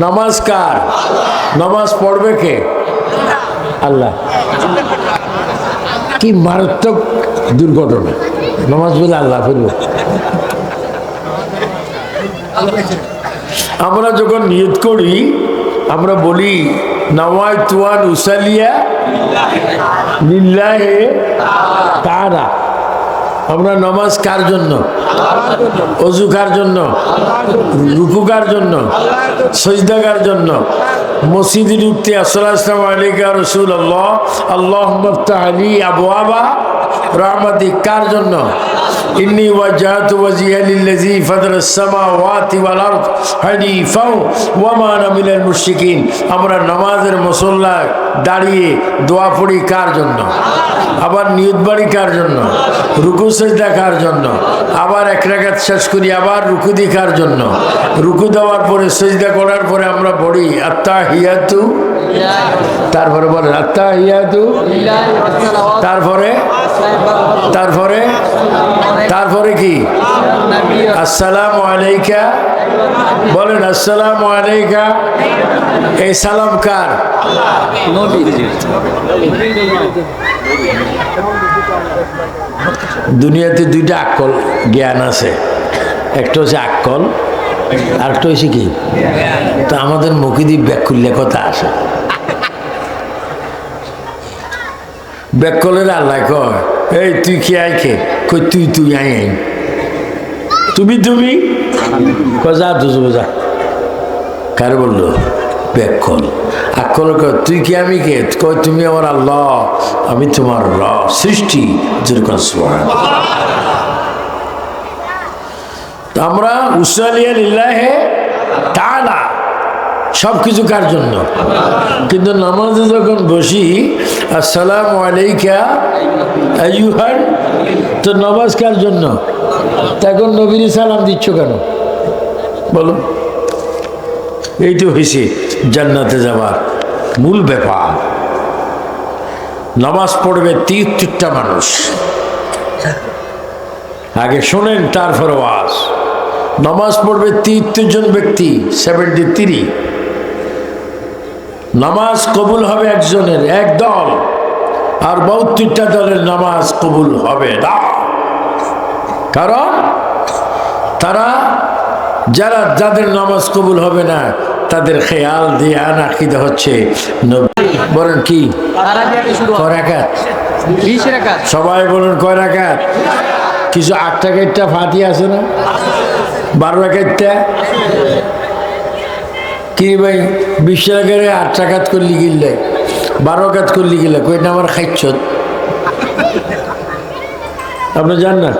নামাজ কার? নামাজ পড়বে কে? আল্লাহ। কি মারাত্মক দুর্ঘটনা! নামাজ বলে আল্লাহ ফিরব। আমরা যখন নিয়ত করি আমরা বলি নাওয়াইতু আন উসাল্লিয়া লিল্লাহি তাআলা। আমরা নামাজ কার জন্য? ওযু কার জন্য? রুকু কার জন্য? সিজদা কার জন্য? মসজিদে ঢুকতে আসসালামু আলাইকা রাসূলুল্লাহ আল্লাহুম্মা ইফতাহ লি আবওয়াবা রাহমাতিক কার জন্য? ইন্নী ওয়াজহাতু ওয়াজহিয়া লিল্লাযী ফাতারাস সামাওয়াতি ওয়াল আরদ হানিফাও ওয়া মা আনা মিনাল মুশরিকিন। আমরা নামাজের মুসল্লায় দাঁড়িয়ে দোয়া পড়ি কার জন্য? আবার নিয়ত বাড়ি কার জন্য? রুকু সিজদা কার জন্য? আবার এক রাকাত শেষ করি আবার রুকু দি কার জন্য? রুকু দেওয়ার পরে সিজদা করার পরে আমরা পড়ি আত্তাহিয়াতু, তারপরে বলেন আত্তাহিয়াতু, তারপরে তারপরে তারপরে কি? আসসালামু আলাইকা, বলেন আসসালামু আলাইকা। এই সালাম কার? দুনিয়াতে দুইটা আকল জ্ঞান আছে, একটা হচ্ছে আকল আর একটা হচ্ছে কি? তো আমাদের মুখিদি ব্যাকুল্যে কথা আসে। ব্যাকলের আল্লাহ কয় এই তুই কি আইকে? কই তুই তুই আই আই, তুমি তুমি যা দুজো যা। কারে বললো? ব্যাকল। আকল কয় তুই কি আমি কে? কয় তুমি আমার আল্লাহ, আমি তোমার সৃষ্টি। যেরকম আমরা উসালিয়া লিল্লাহি তাআলা সব কিছু কার জন্য? কিন্তু নামাজে যখন বসি আসসালামু আলাইকা আইয়ুহান, তো নামাজ কার জন্য? তখন নবীর সালাম দিচ্ছ কেন বলো? এই তো হয়েছে জান্নাতে যাওয়ার মূল ব্যাপার। নামাজ পড়বে 73টা মানুষ। আগে শোনেন তারপর ওয়াজ। নামাজ পড়বে 73 জন ব্যক্তি, 73। নামাজ কবুল হবে একজনের, এক দল, আর 72টা দলের নামাজ কবুল হবে না। কারণ তারা যাদের নামাজ কবুল হবে না তাদের খেয়াল দিয়ে আকিদা হচ্ছে বলেন কি? কয় রাকাত? সবাই বলুন কয় রাকাত? কিছু 8 রাকাতটা ফাতি আছে না? 12 রাকাতটা কি ভাই? 20 রাকাতে 8 রাকাত করলি গিললে, 12 রাকাত করলি গিলে কই না আমার খাইছ? আপনি যান না?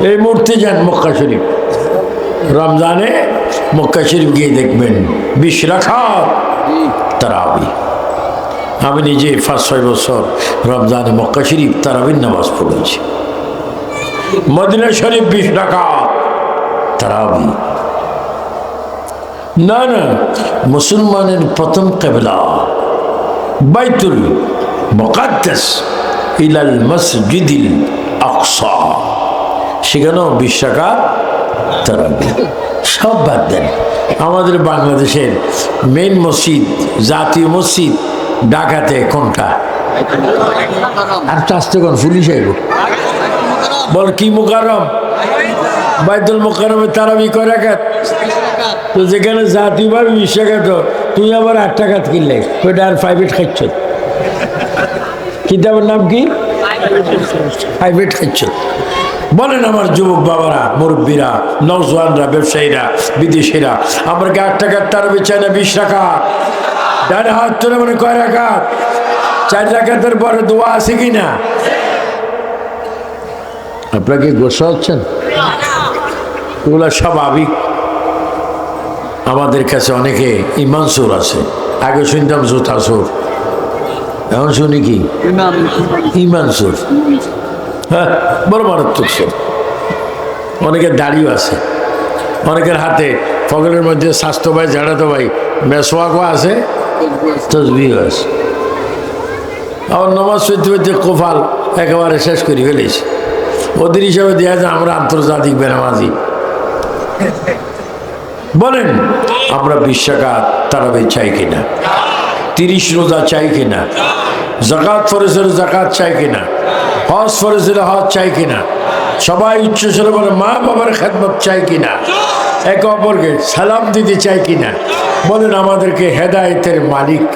এই মুহূর্তে যান মক্কা শরীফ, রমজানে মক্কা শরীফ গিয়ে দেখবেন 20 রাকাত তারাবি। আমি নিজে 5-6 বছর রমজানে মক্কা শরীফ তারাবির নামাজ পড়েছি। মদিনা শরীফ 20 রাকাত তারাবি। না না, মুসলমানের প্রথম কিবলা বাইতুল মুকাদ্দাস ইলাল মসজিদিল আকসা, সেখানেও 20 রাকাত তারাবি। সব বাদ দেন। আমাদের বাংলাদেশের মেইন মসজিদ, জাতীয় মসজিদ ঢাকাতে কোনটা? আর চাষতে কোন পুলিশ আইব বল কি? মুকাররম বাইতুল মুকাররমে তারাবি কয় রাকাত? তো যেখানে জাতীয়ভাবে 20 রাকাত, তুই আবার 8 রাকাত কিনলে ওইটা আর প্রাইভেট খাইছ? কিতাবের নাম কি? প্রাইভেট খাইছ। বলেন আমার যুবক বাবারা, মুরব্বীরা, নওজওয়ানরা, ব্যবসায়ীরা, বিদেশিরা, আমরা কি 8 টাকার তারাবি চাই না 20 রাকাত? ডান হাত তুলে মানে কয় রাকাত? 4 রাকাতের পরে দোয়া আছে কিনা? আপনারা কি গোসা হচ্ছেন? এগুলো সব আবেগ। আমাদের কাছে অনেকে ইমান সুর আছে। আগে শুনতাম জুতা সুর, এখন শুনি কি? ইমান সুর। হ্যাঁ, বড় মারাত্মক সুর। অনেকের দাড়িও আছে, অনেকের হাতে পকেটের মধ্যে স্বাস্থ্য ভাই, ঝাড়াতো ভাই, মেসওয়াকও আছে, তসবিহও আছে। আবার নামাজ পড়তে পড়তে কোফাল একেবারে শেষ করে ফেলেছি। ওদের হিসাবে দেওয়া যায় আমরা আন্তর্জাতিক বেনামাজি। বলেন আমরা 20 রাকাত তারাবি চাই কিনা, 30 রোজা চাই কিনা, যাকাত ফরজের যাকাত চাই কিনা, হজ ফরজের হজ চাই কিনা, সবাই উচ্চস্বরে বলে মা বাবার খেদমত চাই কিনা, একে অপরকে সালাম দিতে চাই কিনা। বলেন আমাদেরকে হেদায়েতের মালিক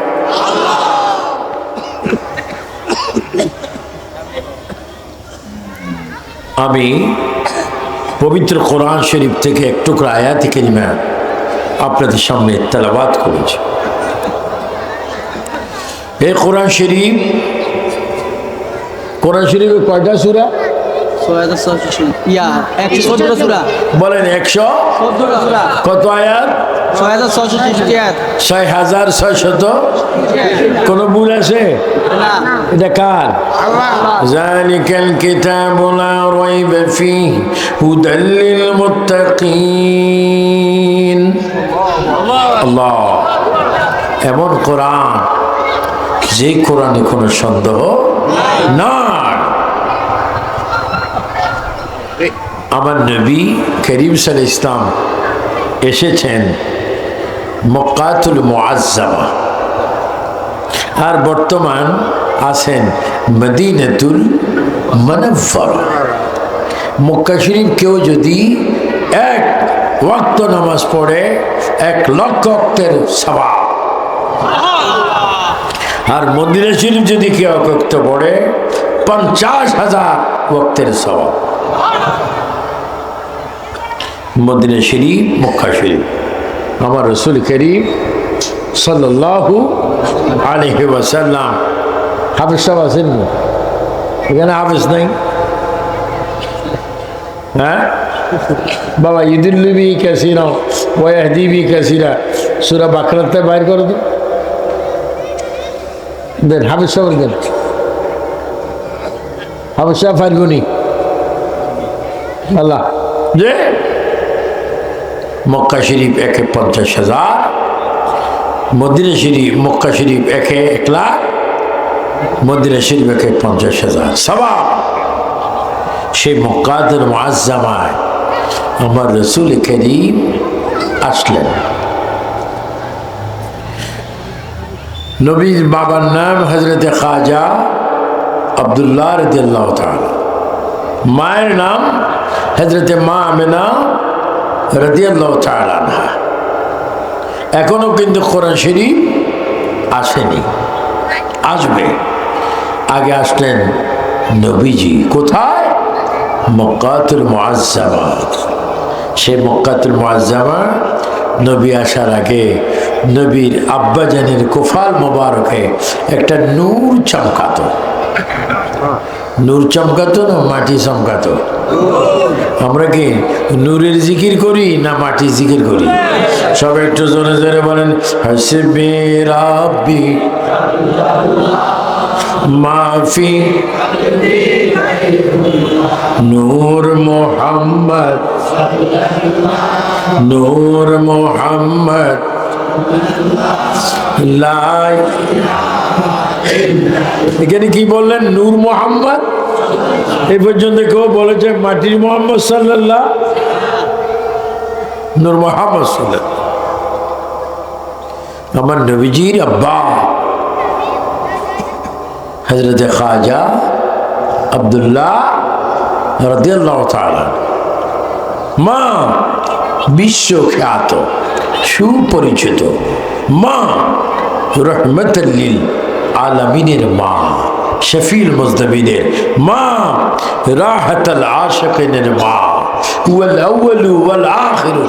আমি পবিত্র কোরআন শরীফ থেকে এক টুকরা আয়াত কারিমা আপনাদের সামনে তেলাওয়াত করেছি। এই কোরআন শরীফে কয়টা সূরা? বলেন 100 কত আয়াত? 6600। কোন ভুল আছে? এটা কার? যালিকাল কিতাবু লা রাইবা ফীহি হুদাল লিল মুত্তাকিন। আল্লাহ, এমন কোরআন যে কোরআনে কোনো সন্দেহ না। আমার নবী করিম সাল্লাল্লাহু আলাইহি ওয়াসাল্লাম এসেছেন মক্কাতুল মুআজ্জামা, আর বর্তমান আছেন মদিনাতুল মুনাওয়ারা। মক্কা শরীফ কেউ যদি 1 ওয়াক্ত নামাজ পড়ে 1 লক্ষ ওয়াক্তের সওয়াব, আর মদিনা শরীফ যদি কেউ ওয়াক্ত পড়ে 50,000 ওয়াক্তের সওয়াব। মদিনা শরীফ, মক্কা শরীফ। আমার রাসূল করিম সাল্লাল্লাহু আলাইহি ওয়াসাল্লাম। হাফেজ সাহেব আছেন না এখানে? হাফেজ নাই? হ্যাঁ বাবা, ইদুল্লিবি কাসিরা ওয়াহদিবি কাসিরা সূরা বাকরাতে বাইর করে দেন। হাফেজ সাহেব দেন। হাফেজ সাহেব ফারগুনি আল্লাহ যে মক্কা শরীফ 50,000, মদিনা শরীফ, মক্কা শরীফ 1 লাখ, মদিনা শরীফ 50,000 সওয়াব। সেই মক্কাতুল মুআজ্জামায় আমার রাসূল করিম আসলেন। নবীর বাবার নাম হযরতে খাজা আব্দুল্লাহ রাদিয়াল্লাহু তাআলা, মায়ের নাম হযরতে মা আমেনা রাদিয়াল্লাহু তাআলা আনহা। এখনো কিন্তু কোরআন শরীফ আসেনি, আসবে। আগে আসলেন নবীজি। কোথায়? মক্কাতুল মুআজ্জামা। সে মক্কাতুল মুআজ্জামা নবী আসার আগে নবীর আব্বাজানের কুফাল মোবারকে একটা নূর চমকাতো। নূর চমকাতো না মাটি চমকাতো? আমরা কি নূরের জিকির করি না মাটির জিকির করি? সব একটু জোরে জোরে বলেন হাসবি রাব্বি মাফি নূর মুহাম্মদ, নূর মুহাম্মদ লাই। এখানে কি বললেন? নূর মুহাম্মদ। এই পর্যন্ত কেউ বলেছে মাটির মুহাম্মদ সাল্লাল্লাহ? নূর মুহাম্মদ সাল্লাল্লাহ। আমার নবীজির আব্বা হযরত খাজা আব্দুল্লাহ রাদিয়াল্লাহু তাআলা, মা বিশ্বখ্যাত সুপরিচিত মা, রহমাতুল লিল আলামিনের মা, শফিউল মুজনিবিনের মা, রাহাতুল আশিকিনের মা, ওয়াল আউয়ালু ওয়াল আখিরু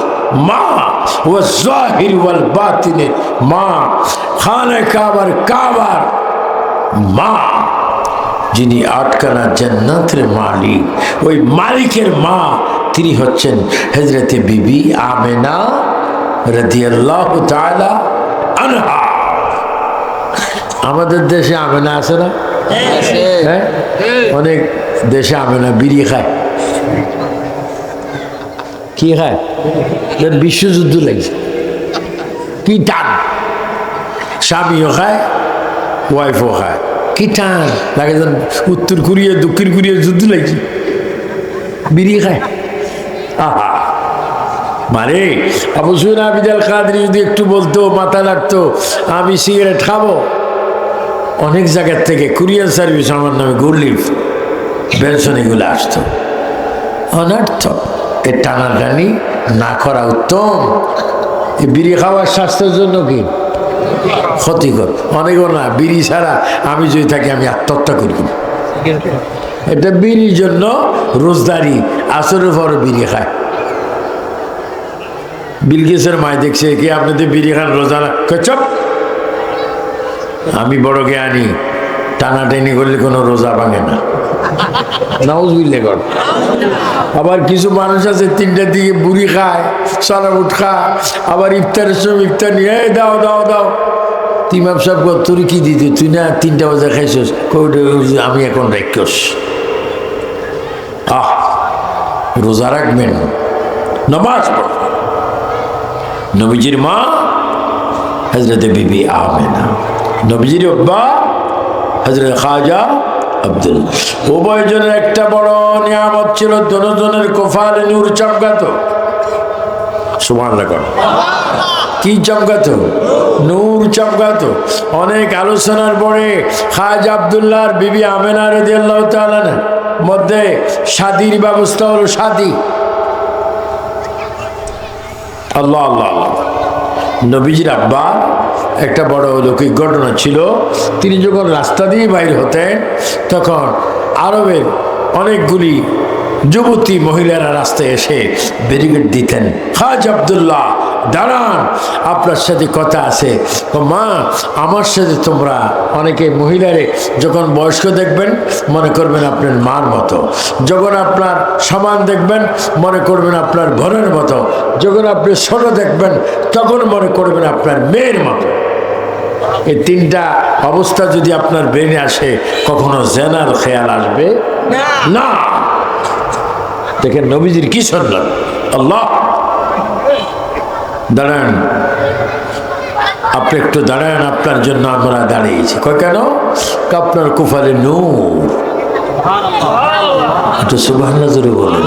মা, ওয়াল যাহির ওয়াল বাতিনের মা, খানে কাবার মা, যিনি আটখানা জান্নাতের মালিক, ওই মালিকের মা তিনি হচ্ছেন হযরতে বিবি আমেনা রাদিয়াল্লাহু তাআলা আনহা। আমাদের দেশে আমেনা আছে না? হ্যাঁ, অনেক দেশে আমেনা বিড়ি খায়। কি খায়? বিশ্বযুদ্ধ লাগছে, কি টান! স্বামীও খায়, ওয়াইফও খায়, কি টান লাগে। উত্তর কোরিয়া দক্ষিণ কোরিয়া যুদ্ধ লাগছে, বিড়ি খায়। আহা, মানে আবু সুফিয়ান আবিদ আল কাদরি যদি একটু বলতো, মাথা লাগতো আমি সিগারেট খাবো, অনেক জায়গার থেকে কুরিয়ার সার্ভিস আমার নামে গুরলিফ পেনশন এগুলো আসতো। অনর্থ এ টানাটানি না করা উত্তম। এই বিড়ি খাওয়ার স্বাস্থ্যের জন্য কি ক্ষতিকর? অনেকও না, বিড়ি ছাড়া আমি যদি থাকি আমি আত্মহত্যা করি। এটা বিড়ির জন্য রোজদারি, আসরের পর বিড়ি খায়। বিলগেসের মায় দেখছে কি আপনি তো বিড়ি খান রোজা না, চপ আমি বড় জ্ঞানী, টানাটানি করলে কোনো রোজা ভাঙে না। নাউজুবিল্লাহ কর। আবার কিছু মানুষ আছে 3টার দিকে বুড়ি খায়, সারাবুট খায়, আবার ইফতারের সময় ইফতার নিয়ে দাও দাও দাও। ইমাম সাহেব তোর কি দিতে, তুই না 3টা বাজে খাইছিস? আমি এখন রাক্ষস। রোজা রাখবেন, নামাজ পড়। নবীজির মা হযরত বিবি আমেনা, নবীজির আব্বা হযরত খাজা আব্দুল, উভয়জনের একটা বড় নিয়ামত ছিল, দুজনের কপালে নূর চমকাতো। সুবহানাল্লাহ। কি চমকাতো? নূর চমকাতো। অনেক আলোচনার পরে খাজা আব্দুল্লাহর বিবি আমেনা রাদিয়াল্লাহু তাআলা মধ্যে শাদীর ব্যবস্থা হলো। শাদী, আল্লাহ আল্লাহ আল্লাহ। নবীজির আব্বা একটা বড় অলৌকিক ঘটনা ছিল। তিনি যখন রাস্তা দিয়ে বাইর হতেন তখন আরবের অনেকগুলি যুবতী মহিলারা রাস্তায় এসে ব্যারিকেড দিতেন। খাজা আব্দুল্লাহ দাঁড়ান, আপনার সাথে কথা আছে। মা, আমার সাথে তোমরা অনেকে মহিলারে যখন বয়স্ক দেখবেন মনে করবেন আপনার মার মতো, যখন আপনার সমান দেখবেন মনে করবেন আপনার বোনের মতো, যখন আপনি ছোট দেখবেন তখন মনে করবেন আপনার মেয়ের মতো। এই 3টা অবস্থা যদি আপনার ব্রেনে আসে, কখনো জেনার খেয়াল আসবে না। দেখেন নবীজির কি শুনলেন। আল্লাহ, দাঁড়ান, আপনি একটু দাঁড়ান, আপনার জন্য আমরা দাঁড়িয়েছি। কেন? আপনার কুফালে নূর। একটু সুবহানাল্লাহ জোরে বলেন।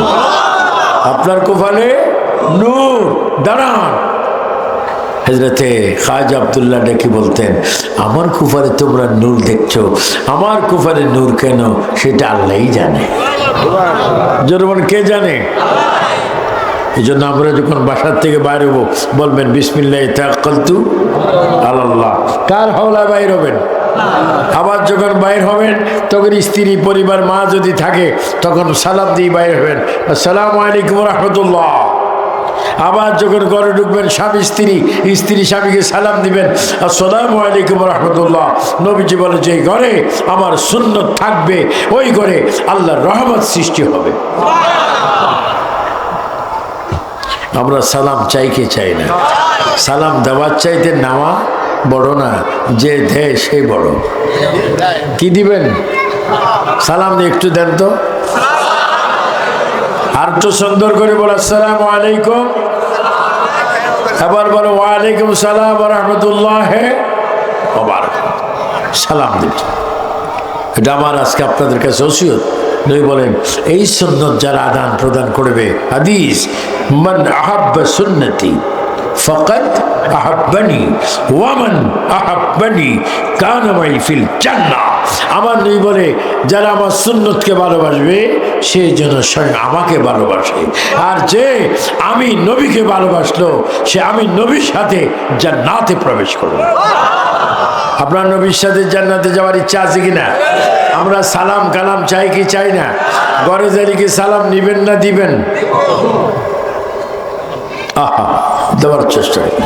আপনার কুফালে নূর, দাঁড়ান। হযরতে খাজা আব্দুল্লাহ ডেকে বলতেন, আমার কুফারে তোমরা নূর দেখছো, আমার কুফারে নূর কেন সেটা আল্লাহই জানে। জোরে কে জানে? এই জন্য আমরা যখন বাসার থেকে বাইরে হবো বলবেন বিসমিল্লাহি তাওয়াক্কালতু আলাল্লাহ। কার হাওলায় বাইর হবেন? আবার যখন বাইর হবেন তখন স্ত্রী, পরিবার, মা যদি থাকে তখন সালাম দিয়ে বাইর হবেন, আসসালামু আলাইকুম ওয়া রাহমাতুল্লাহ। আবার যখন ঘরে ঢুকবেন স্বামী স্ত্রী, স্ত্রী স্বামীকে সালাম দিবেন, আসসালামু আলাইকুম ওয়া রাহমাতুল্লাহ। নবীজি বলে যে ঘরে আমার সুন্নত থাকবে ওই ঘরে আল্লাহর রহমত সৃষ্টি হবে। আমরা সালাম চাই কে চাই না? সালাম দেওয়ার চাইতে নেওয়া বড় না, যে দেয় সে বড়। কি দিবেন? সালাম দিয়ে একটু দেন তো, আর একটু সুন্দর করে বলো আসসালামু আলাইকুম। এবার বলো ওয়ালাইকুম সালাম ওয়া রাহমাতুল্লাহ ওয়া বারাকাতুহু। সালাম দিন। এটা আমার আজকে আপনাদের কাছে ওসিয়ত। নবী বলেন এই সুন্নত যারা আদান প্রদান করবে, হাদিস, মান আহাব্বা সুন্নতি ফাকাদ আহাব্বানি ওয়া মান আহাব্বানি কানা মাই ফিল জান্নাহ। আমার নবী বলে যারা আমার সুন্নতকে ভালোবাসবে সে যেন স্বয়ং আমাকে ভালোবাসে, আর যে আমি নবীকে ভালোবাসলো সে আমি নবীর সাথে জান্নাতে প্রবেশ করবে। আপনার নবীর সাথে জান্নাতে যাওয়ার ইচ্ছা আছে কিনা? আমরা সালাম কালাম চাই কি চাই না? ঘরে যারিকে সালাম নিবেন না দিবেন? আহা, দেওয়ার চেষ্টা করি।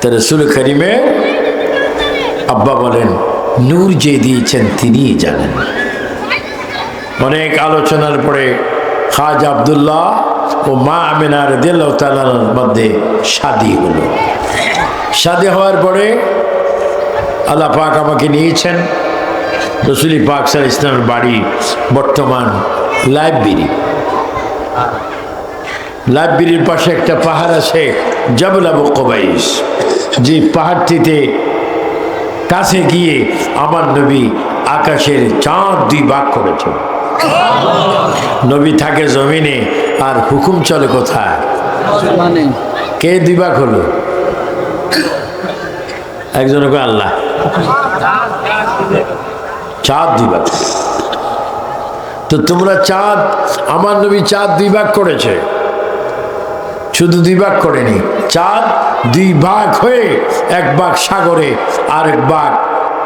তা রাসূল কারীমের আব্বা বলেন নূর যে দিয়েছেন তিনিই জানেন। অনেক আলোচনার পরে খাজা আব্দুল্লাহ ও মা আমেনা রাদিয়াল্লাহু তাআলার মধ্যে শাদী হলো। শাদী হওয়ার পরে আল্লাহ পাক আমাকে নিয়েছেন রাসূল পাক সাল্লাল্লাহু আলাইহি ওয়াসাল্লামের বাড়ি বর্তমান লাইব্রেরির পাশে একটা পাহাড় আছে জাবল আবু কুবাইস। যে পাহাড়টিতে কাছে গিয়ে আমার নবী আকাশের চাঁদ 2 ভাগ করেছেন। নবী থাকে জমিনে আর হুকুম চলে কোথায়? কে 2 ভাগ হলো? একজনকে আল্লাহ, চাঁদ 2 ভাগ। তো তোমরা চাঁদ, আমার নবী চাঁদ 2 ভাগ করেছে, শুধু 2 ভাগ করেনি, চাঁদ 2 ভাগ হয়ে 1 ভাগ সাগরে আর 1 ভাগ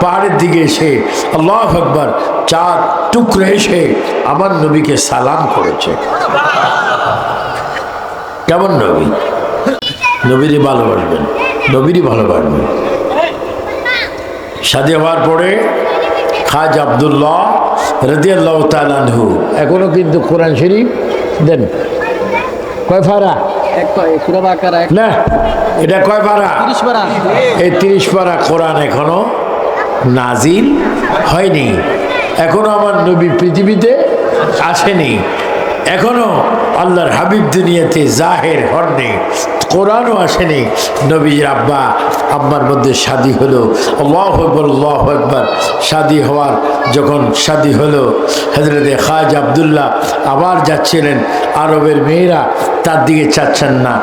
পাহাড়ের দিকে এসে আল্লাহু আকবার চাঁদ টুকরে এসে আমার নবীকে সালাম করেছে। কেমন নবী? নবীরই ভালোবাসবেন, নবীরই ভালোবাসবেন। শাদী হওয়ার পরে খাজা আব্দুল্লাহ রাদিয়াল্লাহু তাআলা আনহু এখনো কিন্তু কোরআন শরীফ দেন। কয় পারা? না, এটা কয় পারা? এই 30 পারা কোরআন এখনো নাজিল হয়নি। এখনো আমার নবী পৃথিবীতে আসেনি, এখনো আল্লাহর হাবিব দুনিয়াতে জাহের হননি, কোরআনও আসেনি। নবীর আব্বা আম্মার মধ্যে শাদী হলো, আল্লাহু আকবার আল্লাহু আকবার। শাদী হওয়ার যখন শাদী হলো, হযরতে খাজা আব্দুল্লাহ আবার যাচ্ছিলেন, আরবের মেয়েরা তার দিকে চাচ্ছেন না।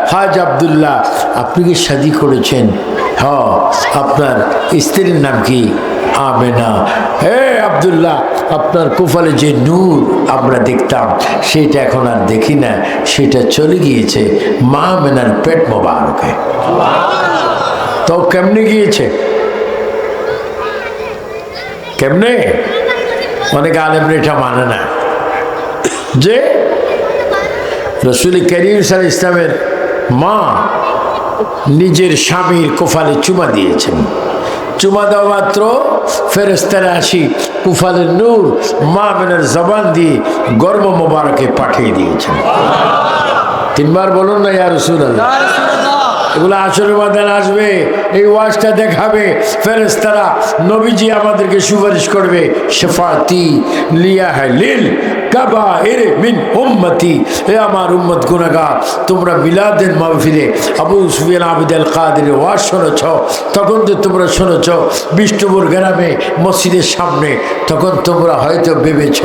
খাজা আব্দুল্লাহ আপনি কি শাদী করেছেন? হ্যাঁ। আপনার স্ত্রীর নাম কি? আমেনা। হে আব্দুল্লাহ, আপনার কপালে যে নূর আমরা দেখতাম সেটা এখন আর দেখি না, সেটা চলে গিয়েছে মা আমেনার পেট মোবারকে। তো কেমনে গিয়েছে? কেমনে? অনেক আলেমরা এটা মানে না যে রাসূল করিম সাল্লাল্লাহু আলাইহি ওয়াসাল্লামের মা নিজের স্বামীর কপালে চুমা দিয়েছেন। চুমা দেওয়া মাত্র ফেরেশতারা আসি কুফালের নূর মা আমেনার জবান দিয়ে গর্ভ মোবারকে পাঠিয়ে দিয়েছেন। 3 বার বলুন না ইয়া রাসূলুল্লাহ। এগুলো আসরের ময়দানে আসবে, এই ওয়াজটা দেখাবে ফেরেশতারা, নবীজি আমাদেরকে সুপারিশ করবে, শাফাতি লিয়া লিল কাবাইর মিন উম্মতি। হে আমার উম্মত গুনাহগার, তোমরা মিলাদের মাহফিলে আবু সুফিয়ান আবিদ আল কাদেরের ওয়াজ শুনেছ, তখন তো তোমরা শুনেছ বিষ্ণুপুর গ্রামে মসজিদের সামনে, তখন তোমরা হয়তো ভেবেছ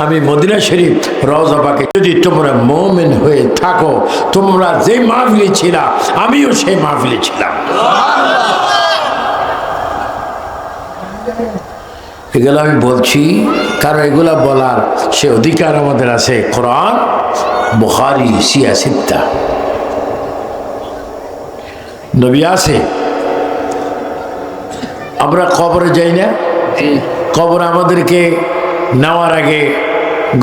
আমি মদিনা শরীফ রওজা পাকে। যদি তোমরা মুমিন হয়ে থাকো, তোমরা যে মাহফিলে ছিলা আমিও সেই মাহফিলে ছিলাম। এগুলো আমি বলছি কারণ এগুলা বলার সে অধিকার আমাদের আছে। কোরআন, বুখারী, সিয়াসিত্তা, নবী আছে। আমরা কবরে যাই না? কবর আমাদেরকে নেওয়ার আগে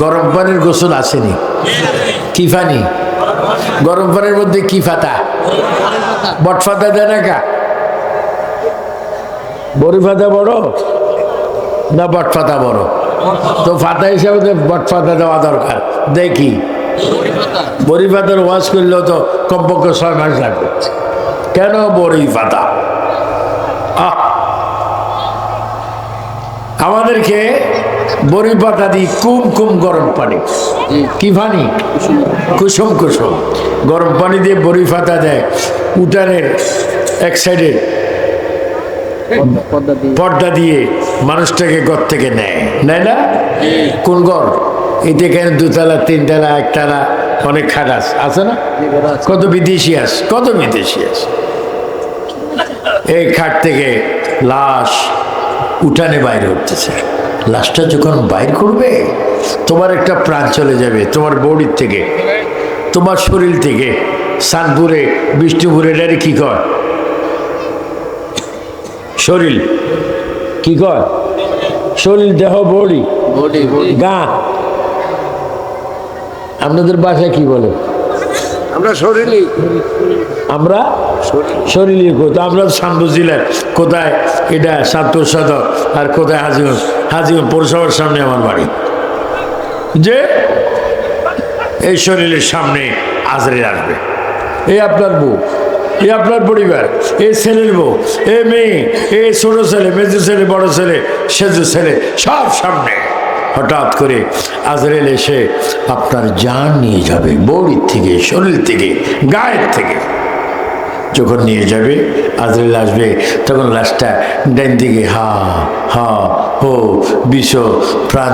গরম পানির গোসল আসেনি? কি পানি? গরম পানির মধ্যে কি ফাতা? বটফাতা দেয় না কা? বড়ি ফাতা বড় না বটফাতা বড়? তো ফাতা হিসাবে বটফাতা দেওয়া দরকার। দেখি বড়ি ফাতার ওয়াজ করলেও তো কমপক্ষে 6 মাস লাগবে। কেন বড়ি ফাতা? আমাদেরকে বড়ি পাতা দিই কুম গরম পানি। কি পানি? কুসুম কুসুম গরম পানি দিয়ে বড়ি পাতা দেয়। উঠানের এক সাইডে পর্দা দিয়ে মানুষটাকে ঘর থেকে নেয় না? কোন ঘর? এতে কেন 2 তলা 3 তলা 1 তলা অনেক খাট আছে না? কত বিদেশি আছে, কত বিদেশি আছে। এই খাট থেকে লাশ উঠানে বাইরে উঠতেছে। লাশটা যখন বাইর করবে তোমার একটা প্রাণ চলে যাবে তোমার বডির থেকে, তোমার শরীর থেকে। সানপুরে বিষ্ণুপুরে এটারে কি কয়? শরীর কি কয়? শরীর, দেহ, বডি, গা। আপনাদের বাসায় কি বলে? আমরা শরীরই, আমরা শরীরই। কোথায়? আমরা শান্ত জেলার কোথায় এটা সাতপুর সদর আর কোথায় হাজিগঞ্জ। হাজিগঞ্জ পৌরসভার সামনে আমার বাড়ি। যে এই শরীরের সামনে আজরাইল আসবে। এই আপনার বউ, এই আপনার পরিবার, এই ছেলের বউ, এই মেয়ে, এই ছোট ছেলে, মেজো ছেলে, বড় ছেলে, সেজো ছেলে, সব সামনে। হঠাৎ করে আজরাইল এসে আপনার জান নিয়ে যাবে, বডির থেকে, শরীর থেকে, গায়ের থেকে। যখন নিয়ে যাবে আজরাইল আসবে, তখন লাশটা ডাইন দিকে হা হা হো বিষ, প্রাণ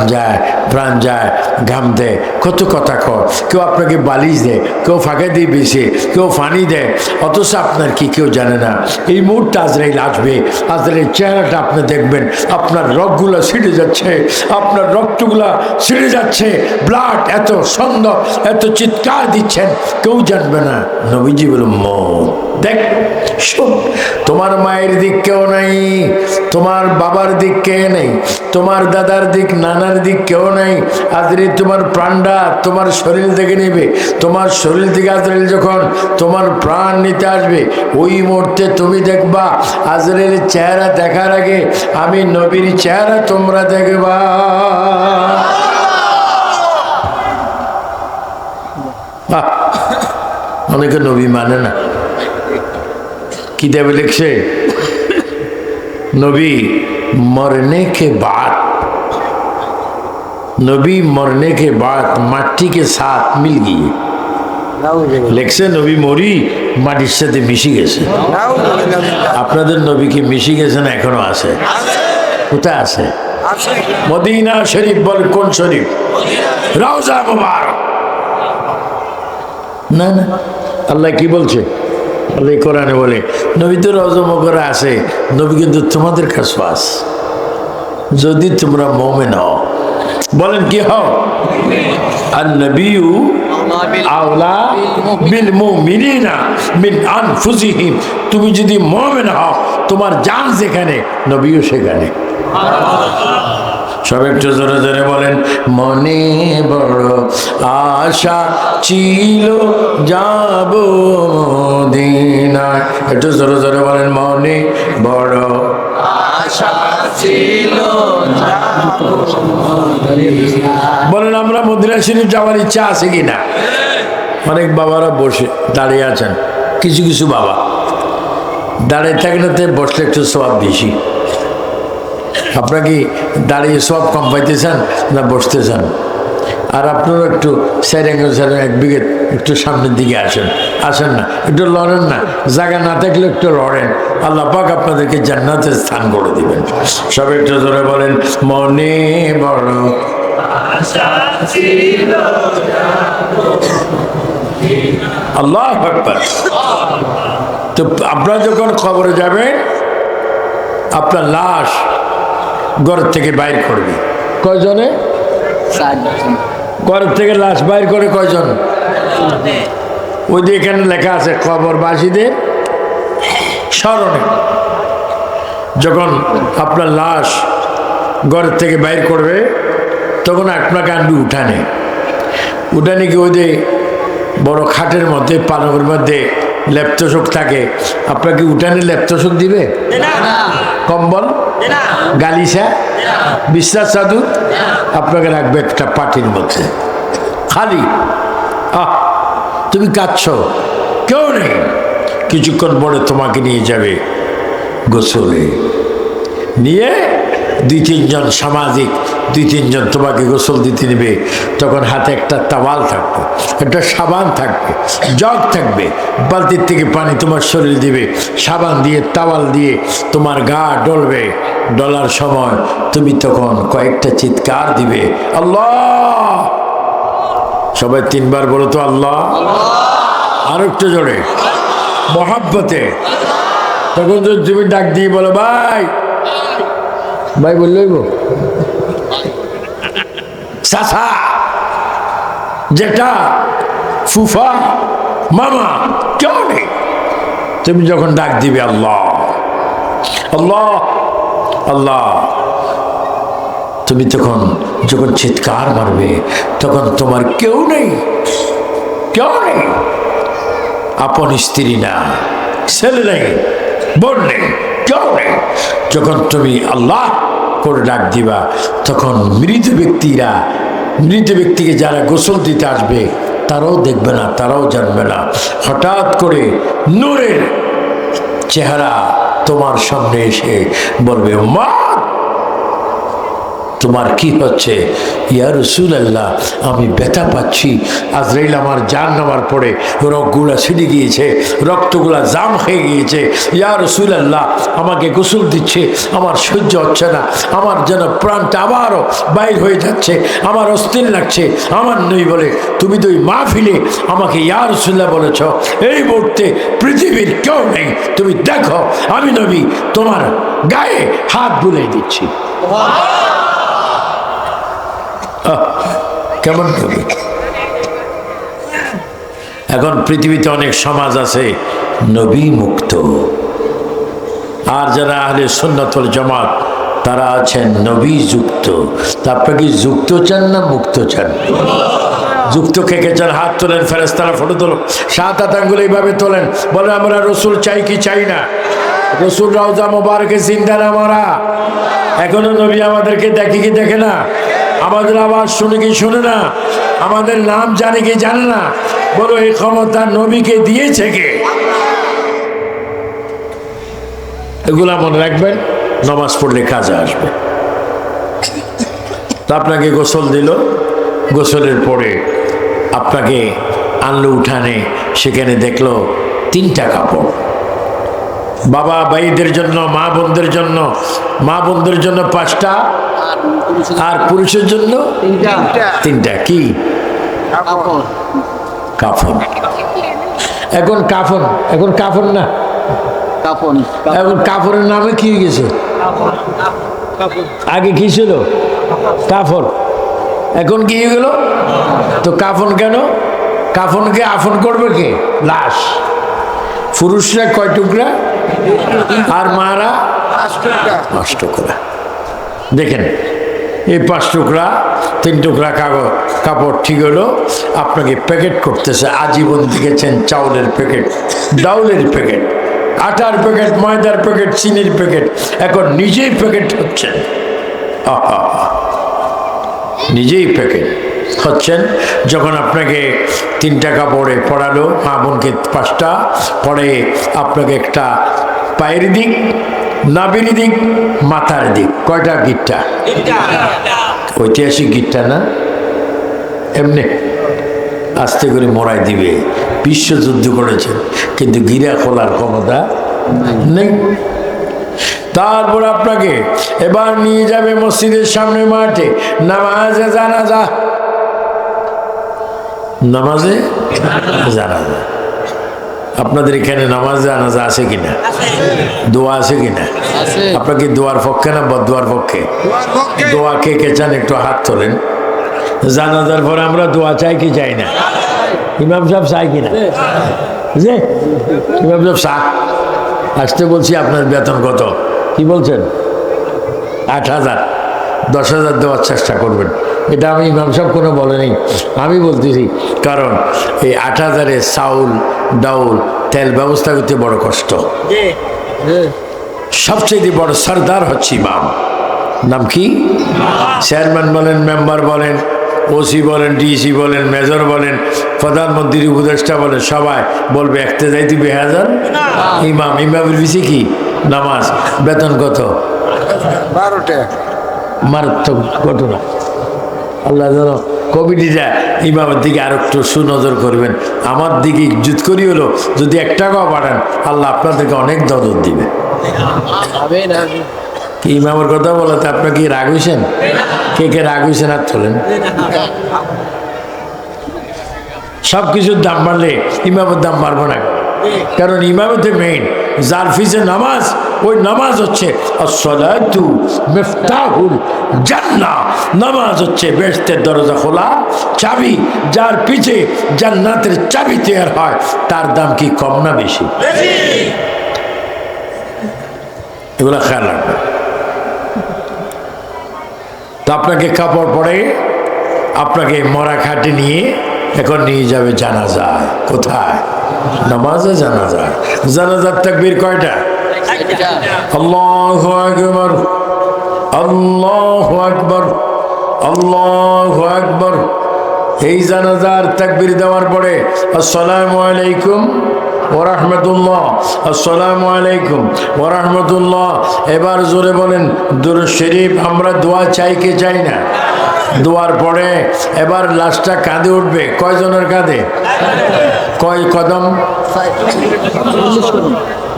যায়, ঘাম দেয়, কত কথা কয়। কেউ আপনাকে বালিশ দেয়, কেউ ফাঁকা দিয়ে বেশে, কেউ ফানি দেয়, অথচ আপনার কি কেউ জানে না। এই মুহূর্তে আজরাইল আসবে, আজরাইলের চেহারাটা আপনি দেখবেন, আপনার রগগুলো ছিঁড়ে যাচ্ছে, আপনার রক্তগুলা ছিঁড়ে যাচ্ছে, ব্লাড এত সুন্দর, এত চিৎকার দিচ্ছেন, কেউ জানবে না। নবীজি বলল মৌত। দেখ শোন, তোমার মায়ের দিক কেউ নাই, তোমার বাবার দিক কে নেই, তোমার দাদার দিক নানার দিক কেউ নাই। আজরাইল তোমার প্রাণটা তোমার শরীর থেকে নেবে, তোমার শরীর থেকে আজরাইল যখন তোমার প্রাণ নিতে আসবে, ওই মুহূর্তে তুমি দেখবা আজরাইলের চেহারা দেখার আগে আমি নবীর চেহারা তোমরা দেখবা। অনেকে নবী মানে না, কি দেবে লিখছে নবী मरने के बाद, नबी मरने के बाद माटी के साथ मिल गई। লিখছে নবী মরি মাটির সাথে মিশে গেছে। আপনাদের নবী কি মিশে গেছে না এখনো আছে? কোথায় আছে? মদিনা শরীফ। বল কোন শরীফ? রওজা মুবারক। না না, আল্লাহ কি বলছে? আল্লাহ কোরআনে বলে নবী তো রওজা মুবারক আছে, নবী কিন্তু তোমাদের কাছে আছে যদি তোমরা মুমিন হও। বলেন কি হও? আর নবিয়্যু আওলা বিল মুমিনিনা মিন আনফুসিহিম। তুমি যদি মুমিন হও, তোমার জান যেখানে নবীও সেখানে। সব একটু জোরে জোরে বলেন, মনে বড় আশা ছিল যাব মদিনায়। একটু জোরে জোরে বলেন, মনে বড় আশা ছিল যাব মদিনায়। বলেন আমরা মদিনা শরীফ যাওয়ার ইচ্ছা আছে কিনা? অনেক বাবারা বসে দাঁড়িয়ে আছেন, কিছু কিছু বাবা দাঁড়িয়ে থাকলে বসলে একটু সওয়াব বেশি। আপনারা কি দাঁড়িয়ে সব কম পাইতেছেন না বসতে চান? আর আপনারা একটু সাইড অ্যাঙ্গেল এক বিঘে একটু সামনের দিকে আসেন না, একটু লড়েন না, জায়গা না থাকলে একটু লড়েন, আল্লাহ পাক আপনাদেরকে জান্নাতের স্থান করে দিবেন। সব একটু ধরে বলেন, মনে বড় আল্লাহু আকবার। তো আপনারা যখন খবরে যাবেন, আপনার লাশ ঘর থেকে বাইর করবে কয়জনে? ঘর থেকে লাশ বাইর করে কয়জন? ওই যে এখানে লেখা আছে কবরবাসীদের স্মরণে। যখন আপনার লাশ ঘর থেকে বাইর করবে, তখন আপনাকে আনবি উঠানে। উঠানে কি ওই যে বড় খাটের মধ্যে পালকের মধ্যে লেপ্তশোক থাকে, আপনাকে উঠানে লেপ্তশোক দিবে? কম্বল, গালিসা, বিশ্বাস চাদর আপনাকে রাখবে একটা পাটির মধ্যে খালি। তুমি কাঁদছ, কেউ নেই। কিছুক্ষণ পরে তোমাকে নিয়ে যাবে গোসলে, নিয়ে দুই তিনজন সামাজিক তোমাকে গোসল দিতে নেবে। তখন হাতে একটা তাওয়াল থাকবে, একটা সাবান থাকবে, জগ থাকবে, বালতির থেকে পানি তোমার শরীর দিবে, সাবান দিয়ে তাওয়াল দিয়ে তোমার গা ডলবে। ডলার সময় তুমি তখন কয়েকটা চিৎকার দিবে, আল্লাহ। সবাই তিনবার বলো তো আল্লাহ। আর একটু জোরে মহাব্বতে। তখন যদি তুমি ডাক দিয়ে বলো ভাই, ভাই বললেই চাচা, জেঠা, ফুফা, মামা, কেউ নেই। তুমি যখন ডাক দিবে আল্লাহ আল্লাহ আল্লাহ, তুমি তখন যখন চিৎকার মারবে, তখন তোমার কেউ নেই, কেউ নেই। আপন স্ত্রী না, ছেলে নেই, বোন নেই, কেউ নেই। যখন তুমি আল্লাহ করে ডাক দিবা, তখন মৃত ব্যক্তিকে যারা গোসল দিতে আসবে তারাও দেখবে না, তারাও জানবে না। হঠাৎ করে নূরের চেহারা তোমার সামনে এসে বলবে, মা তোমার কি হচ্ছে? ইয়া রাসূলুল্লাহ, আমি ব্যথা পাচ্ছি। আজরাইল আমার জান নেওয়ার পরে রক্তগুলা ছিঁড়ে গিয়েছে, রক্তগুলা জাম হয়ে গিয়েছে। ইয়া রাসূলুল্লাহ, আমাকে গোসল দিচ্ছে, আমার সহ্য হচ্ছে না, আমার যেন প্রাণটা আবারও বাইর হয়ে যাচ্ছে, আমার অস্থির লাগছে। আমার নবী বলে, তুমি তো ওই মাহফিলে আমাকে ইয়া রাসূলুল্লাহ বলেছ, এই মুহূর্তে পৃথিবীর কেউ নেই, তুমি দেখো আমি নবী তোমার গায়ে হাত বুলিয়ে দিচ্ছি। কেমন হবে? এখন পৃথিবীতে অনেক সমাজ আছে নবী মুক্ত, আর যারা আহলে সুন্নাত ওয়াল জামাত তারা আছেন নবী যুক্ত। তা আপনি কি যুক্ত চান না মুক্ত চান? যুক্ত কে কে চান? হাত তোলেন, ফেরেশতারা ফটো তোলেন, 7 হাত আঙ্গুল এইভাবে তোলেন, বলে আমরা রসুল চাই কি চাই না? রসুল রওজা মোবারকে জিন্দা না মারা? এখনো নবী আমাদেরকে দেখে কি দেখে না? আমাদের আওয়াজ শুনে কি শুনে না? আমাদের নাম জানে কি জানে না? বলো এই ক্ষমতা নবীকে দিয়েছে কে? এগুলা মনে রাখবেন, নামাজ পড়লে কাজে আসবে। তা আপনাকে গোসল দিল, গোসলের পরে আপনাকে আনলো উঠানে, সেখানে দেখলো 3টা কাপড়। বাবা ভাইদের জন্য, মা বোনদের জন্য, মা বোনদের জন্য 5টা, আর পুরুষের জন্য 3টা। কি কাফন? এখন কাফন, এখন কাফন না, এখন কাপড়ের নামে কি হয়ে গেছে? আগে কি ছিল? কাফন। এখন কি হয়ে গেল? তো কাফন কেন? কাফনকে আফন করবে কে? লাশ। পুরুষরা কয় টুকরা আর মারা 5 টুকরা। দেখেন এই 5 টুকরা, 3 টুকরা কাপড় ঠিক হলো। আপনাকে প্যাকেট করতেছে আজীবন। দেখেছেন চাউলের প্যাকেট, ডাউলের প্যাকেট, আটার প্যাকেট, ময়দার প্যাকেট, চিনির প্যাকেট, এখন নিজেই প্যাকেট হচ্ছেন। নিজেই প্যাকেট হচ্ছেন। যখন আপনাকে 3টা কাপড়ে পড়ালো, মা বোনকে 5টা পরে, আপনাকে একটা পায়ের দিক, নাভির দিক, মাথার দিক, কয়টা গিট্টা? ঐতিহাসিক গিট্টা না, এমনি আস্তে করে মরাই দিবে। বিশ্বযুদ্ধ করেছেন কিন্তু গিরা খোলার ক্ষমতা নেই। তারপর আপনাকে এবার নিয়ে যাবে মসজিদের সামনে মাঠে, নামাজে জানাজা। নামাজে জানাজা। আপনাদের এখানে নামাজ জানাজা আছে কিনা? দোয়া আছে কিনা? আপনাকে দোয়ার পক্ষে না বদদোয়ার পক্ষে? দোয়া কে কে চান একটু হাত তোলেন। জানাজার পরে আমরা দোয়া চাই কি চাই না? ইমাম সাহেব চাই কিনা? যে ইমাম সাহেব চা আসতে বলছি। আপনার বেতন কত? কি বলছেন? 8,000। 10,000 দেওয়ার চেষ্টা করবেন। এটা আমি ইমাম সাহেব কোনো বলেনি, আমি বলতেছি। কারণ এই 8,000-এ চাউল, ডাউল, তেল ব্যবস্থা করতে বড় কষ্ট। সবচেয়ে বড় সরদার হচ্ছে ইমাম। নাম কি? চেয়ারম্যান বলেন, মেম্বার বলেন, ওসি বলেন, ডিসি বলেন, মেজর বলেন, প্রধানমন্ত্রী, উপদেষ্টা বলেন, সবাই বলবে একতে যাই তুই 2000। ইমাম, ইমামের বেশি কি নামাজ। বেতন কত? 12টা। মারাত্মক ঘটনা। আল্লাহ যেন কমিটিটা ইমামের দিকে আর একটু সুনজর করবেন। আমার দিকে জুত করি হলো, যদি 1 টাকাও পাঠান আল্লাহ আপনাদেরকে অনেক দরদ দিবে। কি ইমামের কথা বলাতে আপনার কি রাগ হয়েছেন? কে কে রাগ হয়েছেন আর তোলেন। সব কিছুর দাম বাড়লে ইমামের দাম বাড়বো না, কারণ ইমামতে মেইন যার ফিসে নামাজ, ওই নামাজ হচ্ছে আসসালাতু মিফতাহুল জান্নাহ। নামাজ হচ্ছে বেহেশতের দরজা খোলা চাবি। যার পিছে জান্নাতের চাবি তৈরি হয় তার দাম কি কম না বেশি? এগুলো খেয়াল রাখবেন। তো আপনাকে কাপড় পরে আপনাকে মরা খাটে নিয়ে এখন নিয়ে যাবে জানাজা। কোথায়? নামাজে জানাজা। জানাজার তাকবীর কয়টা? আল্লাহু আকবার, আল্লাহু আকবার, আল্লাহু আকবার। এই জানাজার তাকবীর দেওয়ার পরে আসসালামু আলাইকুম ওয়া রাহমাতুল্লাহ, আসসালামু আলাইকুম ওয়া রাহমাতুল্লাহ। এবার জোরে বলেন দুরূদ শরীফ। আমরা দোয়া চাই কি চাই না? দোয়ার পরে এবার লাশটা কাঁধে উঠবে। কয়জনের কাঁধে? কয় কদম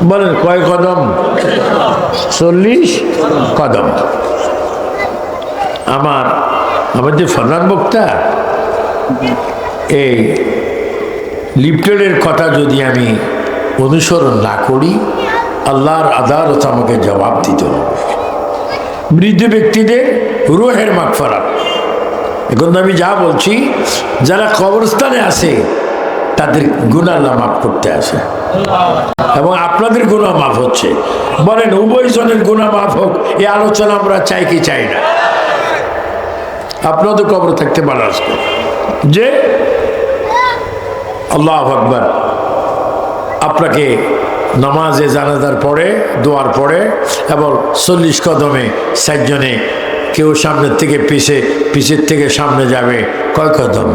বলেন? কয় কদম? 40 কদম। আমাদের প্রধান বক্তা এই লিফটেডের কথা যদি আমি অনুসরণ না করি, আল্লাহর আদালত আমাকে জবাব দিতে হবে। মৃত ব্যক্তিদের রূহের মাগফিরাত। এখন আমি যা বলছি, যারা কবরস্থানে আছে তাদের গুনাহ আল্লাহ মাফ করতে আসে, এবং আপনাদের গুনাহ মাফ হচ্ছে। বলেন উভয়জনের গুনাহ মাফ হোক, এই আলোচনা আমরা চাই কি চাই না? আপনাদের কবর থাকতে পারে আজকে যে আল্লাহু আকবার, আপনাকে নামাজে জানাজার পরে, দোয়ার পরে এবং 40 কদমে 4 জনে, কেউ সামনের থেকে পিছের থেকে সামনে যাবে। কয় কদম?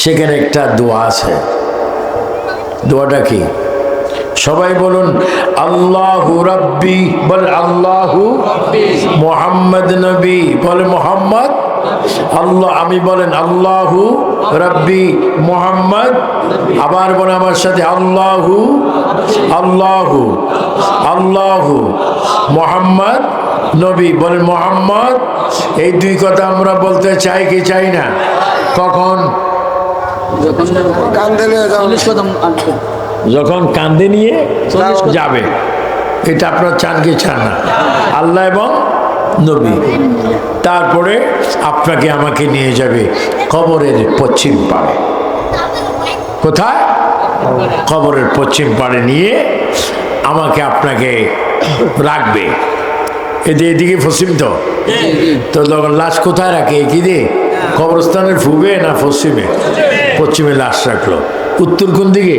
সেখানে একটা দোয়া আছে। দোয়াটা কি? সবাই বলুন আল্লাহু রাব্বি। বলে আল্লাহু মুহাম্মদ নবী। বলে মোহাম্মদ আল্লাহ। আমি বলেন আল্লাহু রাব্বি মুহাম্মদ। আবার বলে আমার সাথে আল্লাহু আল্লাহু আল্লাহু মুহাম্মদ নবী। বলেন মোহাম্মদ। এই দুই কথা আমরা বলতে চাই কি চাই না? কখন? যখন কান্দে নিয়ে যাবে। এটা আপনার চান কি চান না? আল্লাহ এবং নবী। তারপরে আপনাকে আমাকে নিয়ে যাবে কবরের পশ্চিম পাড়ে। কোথায়? কবরের পশ্চিম পাড়ে নিয়ে আমাকে আপনাকে রাখবে। এদিকে পশ্চিম তো তখন লাশ কোথায় রাখে? কি দিয়ে? কবরস্থানের পূবে না পশ্চিমে? পশ্চিমে লাশ রাখলো। উত্তর কোন দিকে?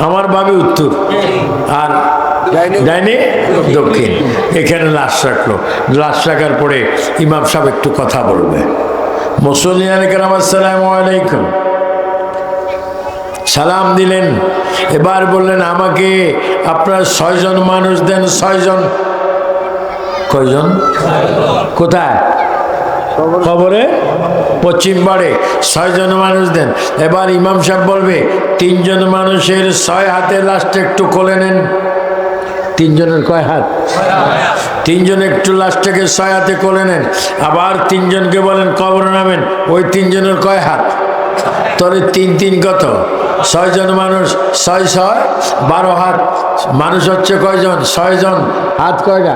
আমার বাবে উত্তর, আর ডাইনে দক্ষিণ। এখানে লাশ রাখলো। লাশ রাখার পরে ইমাম সাহেব একটু কথা বলবে। মুসল্লিয়ান কেরাম আসসালামু আলাইকুম, সালাম দিলেন। এবার বললেন আমাকে আপনার 6 জন মানুষ দেন। 6 জন। কয়জন? কোথায়? কবরে পশ্চিম পাড়ে 6 জন মানুষ দেন। এবার ইমাম সাহেব বলবে 3 জন মানুষের 6 হাতের লাশটা একটু খুলে নেন। 3 জনের কয় হাত? 3 জন একটু লাশটাকে 6 হাতে খুলে নেন। আবার 3 জনকে বলেন কবরে নামেন। ওই 3 জনের কয় হাত? তবে 3 3 কত? 6 জন মানুষ, 6 6 12 হাত। মানুষ হচ্ছে কয়জন? 6 জন। হাত কয়টা?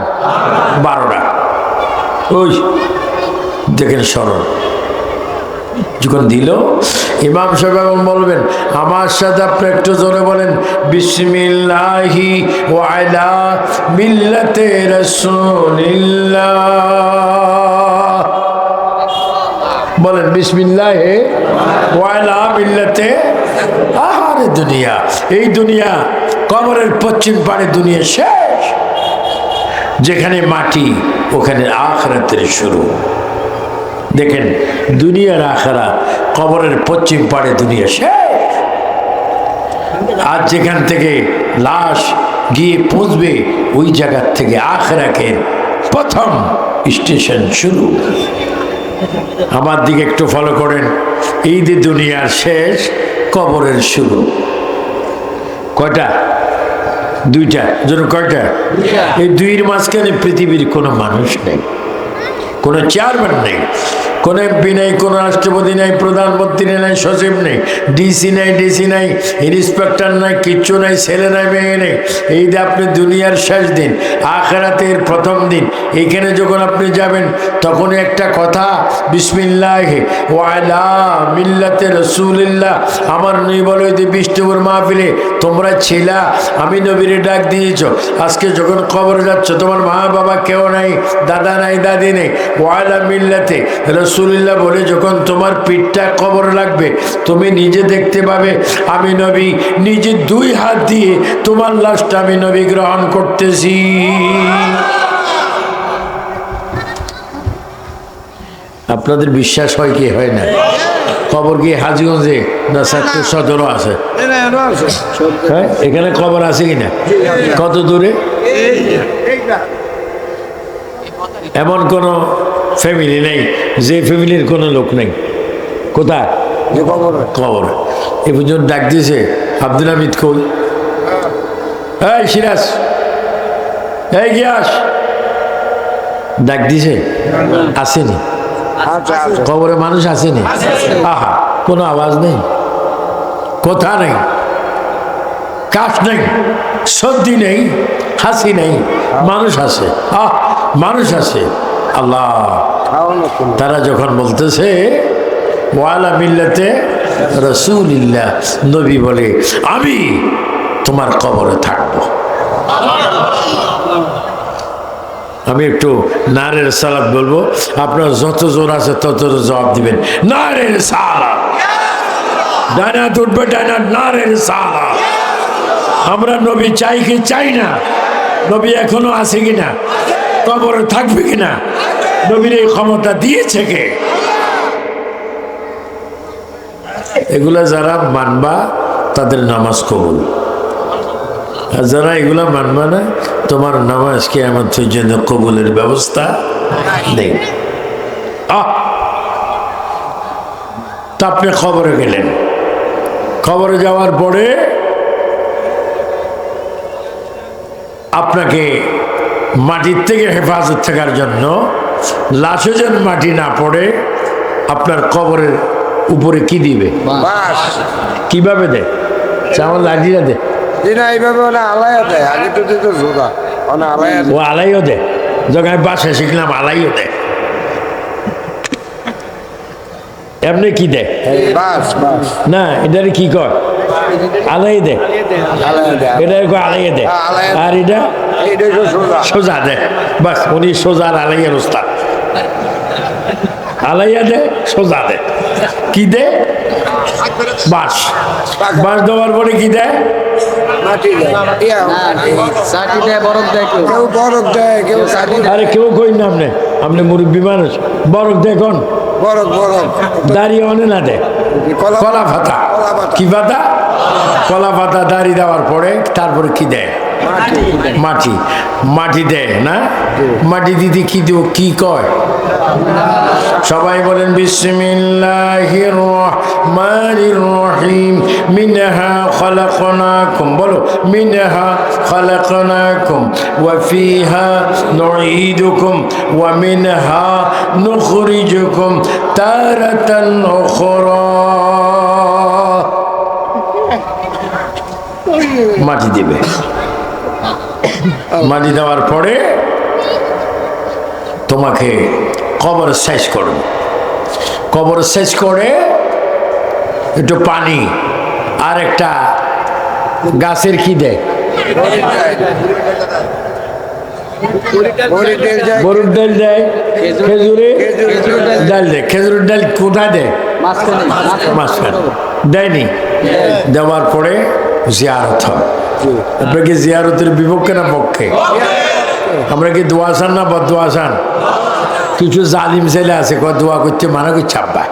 12টা। ওই দেখেন সরল। যখন দিল ইমাম সাহেব বলবেন আমার সাথে আপনি একটু জোরে বলেন বিসমিল্লাহি ওয়া আলা মিল্লাতে রাসূলিল্লাহ। বলেন বিসমিল্লাহি ওয়া আলা মিল্লাতে। আহারে দুনিয়া, এই দুনিয়া কবরের পশ্চিম পাড়ে দুনিয়া শেষ। যেখানে মাটি ওখানে আখিরাতের শুরু। দেখেন দুনিয়ার আখিরাত, কবরের পশ্চিম পাড়ে দুনিয়া শেষ। আর যেখান থেকে লাশ গিয়ে পৌঁছবে ওই জায়গার থেকে আখিরাতের প্রথম স্টেশন শুরু। আমার দিকে একটু ফলো করেন। এই যে দুনিয়ার শেষ, কবরের শুরু। কয়টা? 2টা। যেন কয়টা? এই 2-এর মাঝখানে পৃথিবীর কোনো মানুষ নেই, কোনো চেয়ারম্যান নেই, কোনো এমপি নেই, কোনো রাষ্ট্রপতি নেই, প্রধানমন্ত্রী নেই, সচিব নেই, ডিসি নাই, ইন্সপেক্টর নাই, কিচ্ছু নাই, ছেলে নাই, মেয়ে নেই। এই যে আপনি দুনিয়ার শেষ দিন, আখিরাতের প্রথম দিন, এইখানে যখন আপনি যাবেন তখনই একটা কথা বিসমিল্লাহি ওয়া আলা মিল্লাতে রাসূলিল্লাহ। আমার নবী বলে যে বিষ্ণুপুর মাহফিলে তোমরা ছিলা, আমি নবীরে ডাক দিয়েছ। আজকে যখন কবরে যাচ্ছ তোমার মা বাবা কেউ নাই, দাদা নাই, দাদি নেই। ওয়া আলা মিল্লাতে রাসূলিল্লাহ বলে যখন তোমার পিঠটা কবর লাগবে তুমি নিজে দেখতে পাবে আমি নবী নিজে 2 হাত দিয়ে তোমার লাশটা আমি নবী গ্রহণ করতেছি। আপনাদের বিশ্বাস হয় কি হয় না? কবর কি হাজীগঞ্জে না চাঁদপুর সদরও আছে? হ্যাঁ, এখানে কবর আছে কিনা? কত দূরে? এমন কোনো ফ্যামিলি নেই যে ফ্যামিলির কোনো লোক নেই। কোথায়? কবর। এ পর্যন্ত ডাক দিয়েছে আব্দুল হামিদ কই, এই সিরাজ, এই গিয়াস, ডাক দিছে? আসেনি? কবরে মানুষ আসেনি? আহা, কোনো আওয়াজ নেই, কথা নেই, কাঠ নেই, সর্দি নেই, হাসি নেই, মানুষ আছে। আহ, মানুষ আছে। আল্লাহ, তারা যখন বলতেছে ওয়ালা মিল্লাতে রাসূলিল্লাহ, নবী বলে আমি তোমার কবরে থাকবো। আমি একটু নারের সালাত বলবো, আপনার যত জোর আছে তত জবাব দিবেন। নারের সালাত, ডানাত উঠবে ডানাত, নারের সালাত। আমরা নবী চাই কি চাই না? নবী এখনো আছে কিনা? কবরে থাকবে কিনা? নবীর এই ক্ষমতা দিয়েছে কে? এগুলা যারা মানবা তাদের নামাজ কবুল, আর যারা এগুলা মানবা না, তোমার নামাজ কিয়ামতের জন্য কবুলের ব্যবস্থা নেই। তা আপনি খবরে গেলেন, খবরে যাওয়ার পরে আপনাকে মাটির থেকে হেফাজত থাকার জন্য লাশে যেন মাটি না পড়ে আপনার কবরের উপরে কি দিবে? কিভাবে দেয়? চামড় লাগিয়ে দেয়? ও আলাইও দেয়। যখন আমি বাসায় শিখলাম আলাইও দেয়। এমনি কি দেয় না, এটারে কি কর? আলাই দেয়। এটারে কয় আলাইয়ে দেয়। আর এটা সোজা দেয়। বাস, উনি সোজা আর আলাইয়ের ওস্তাদ। আলাইয়া দেয়, সোজা দেয়। কি দেয়? বাঁশ। বাঁশ দেওয়ার পরে কি দেয়? আরে কেউ কই না, আপনি মুরব্বী মানুষ, বরফ দেয় কোন? দাঁড়িয়ে অনে না দেয়, কলা পাতা। কি পাতা? কলা পাতা। দাঁড়িয়ে দেওয়ার পরে তারপরে কি দেয়? মাটি। মাটি দেয় না? মাটি দিদি কি দেব, কি কয়? সবাই বলেন বিসমিল্লাহির রহমানির রহিম। মিনহা খলাকনাকুম, বলো মিনহা খলাকনাকুম ওয়া ফিহা নুঈদুকুম ওয়া মিনহা নুখরিজুকুম তারাতান উখরা। মাটি দেবে। মাটি দেওয়ার পরে তোমাকে কবর শেষ করবে। কবর শেষ করে একটু পানি আর একটা গাছের কি দেয়? গরুর ডাল দেয়, খেজুরের ডাল দেয়। খেজুরের ডাল কোথায় দেয়? মাঝখানে দেয়নি? দেওয়ার পরে জিয়ারত হয়। আপনার কি জিয়ারতের বিপক্ষে না পক্ষে? আমরা কি দোয়া চান না বদোয়া চান? কিছু জালিম ছেলে আছে, কয় দোয়া করতে মানা করছে আব্বা,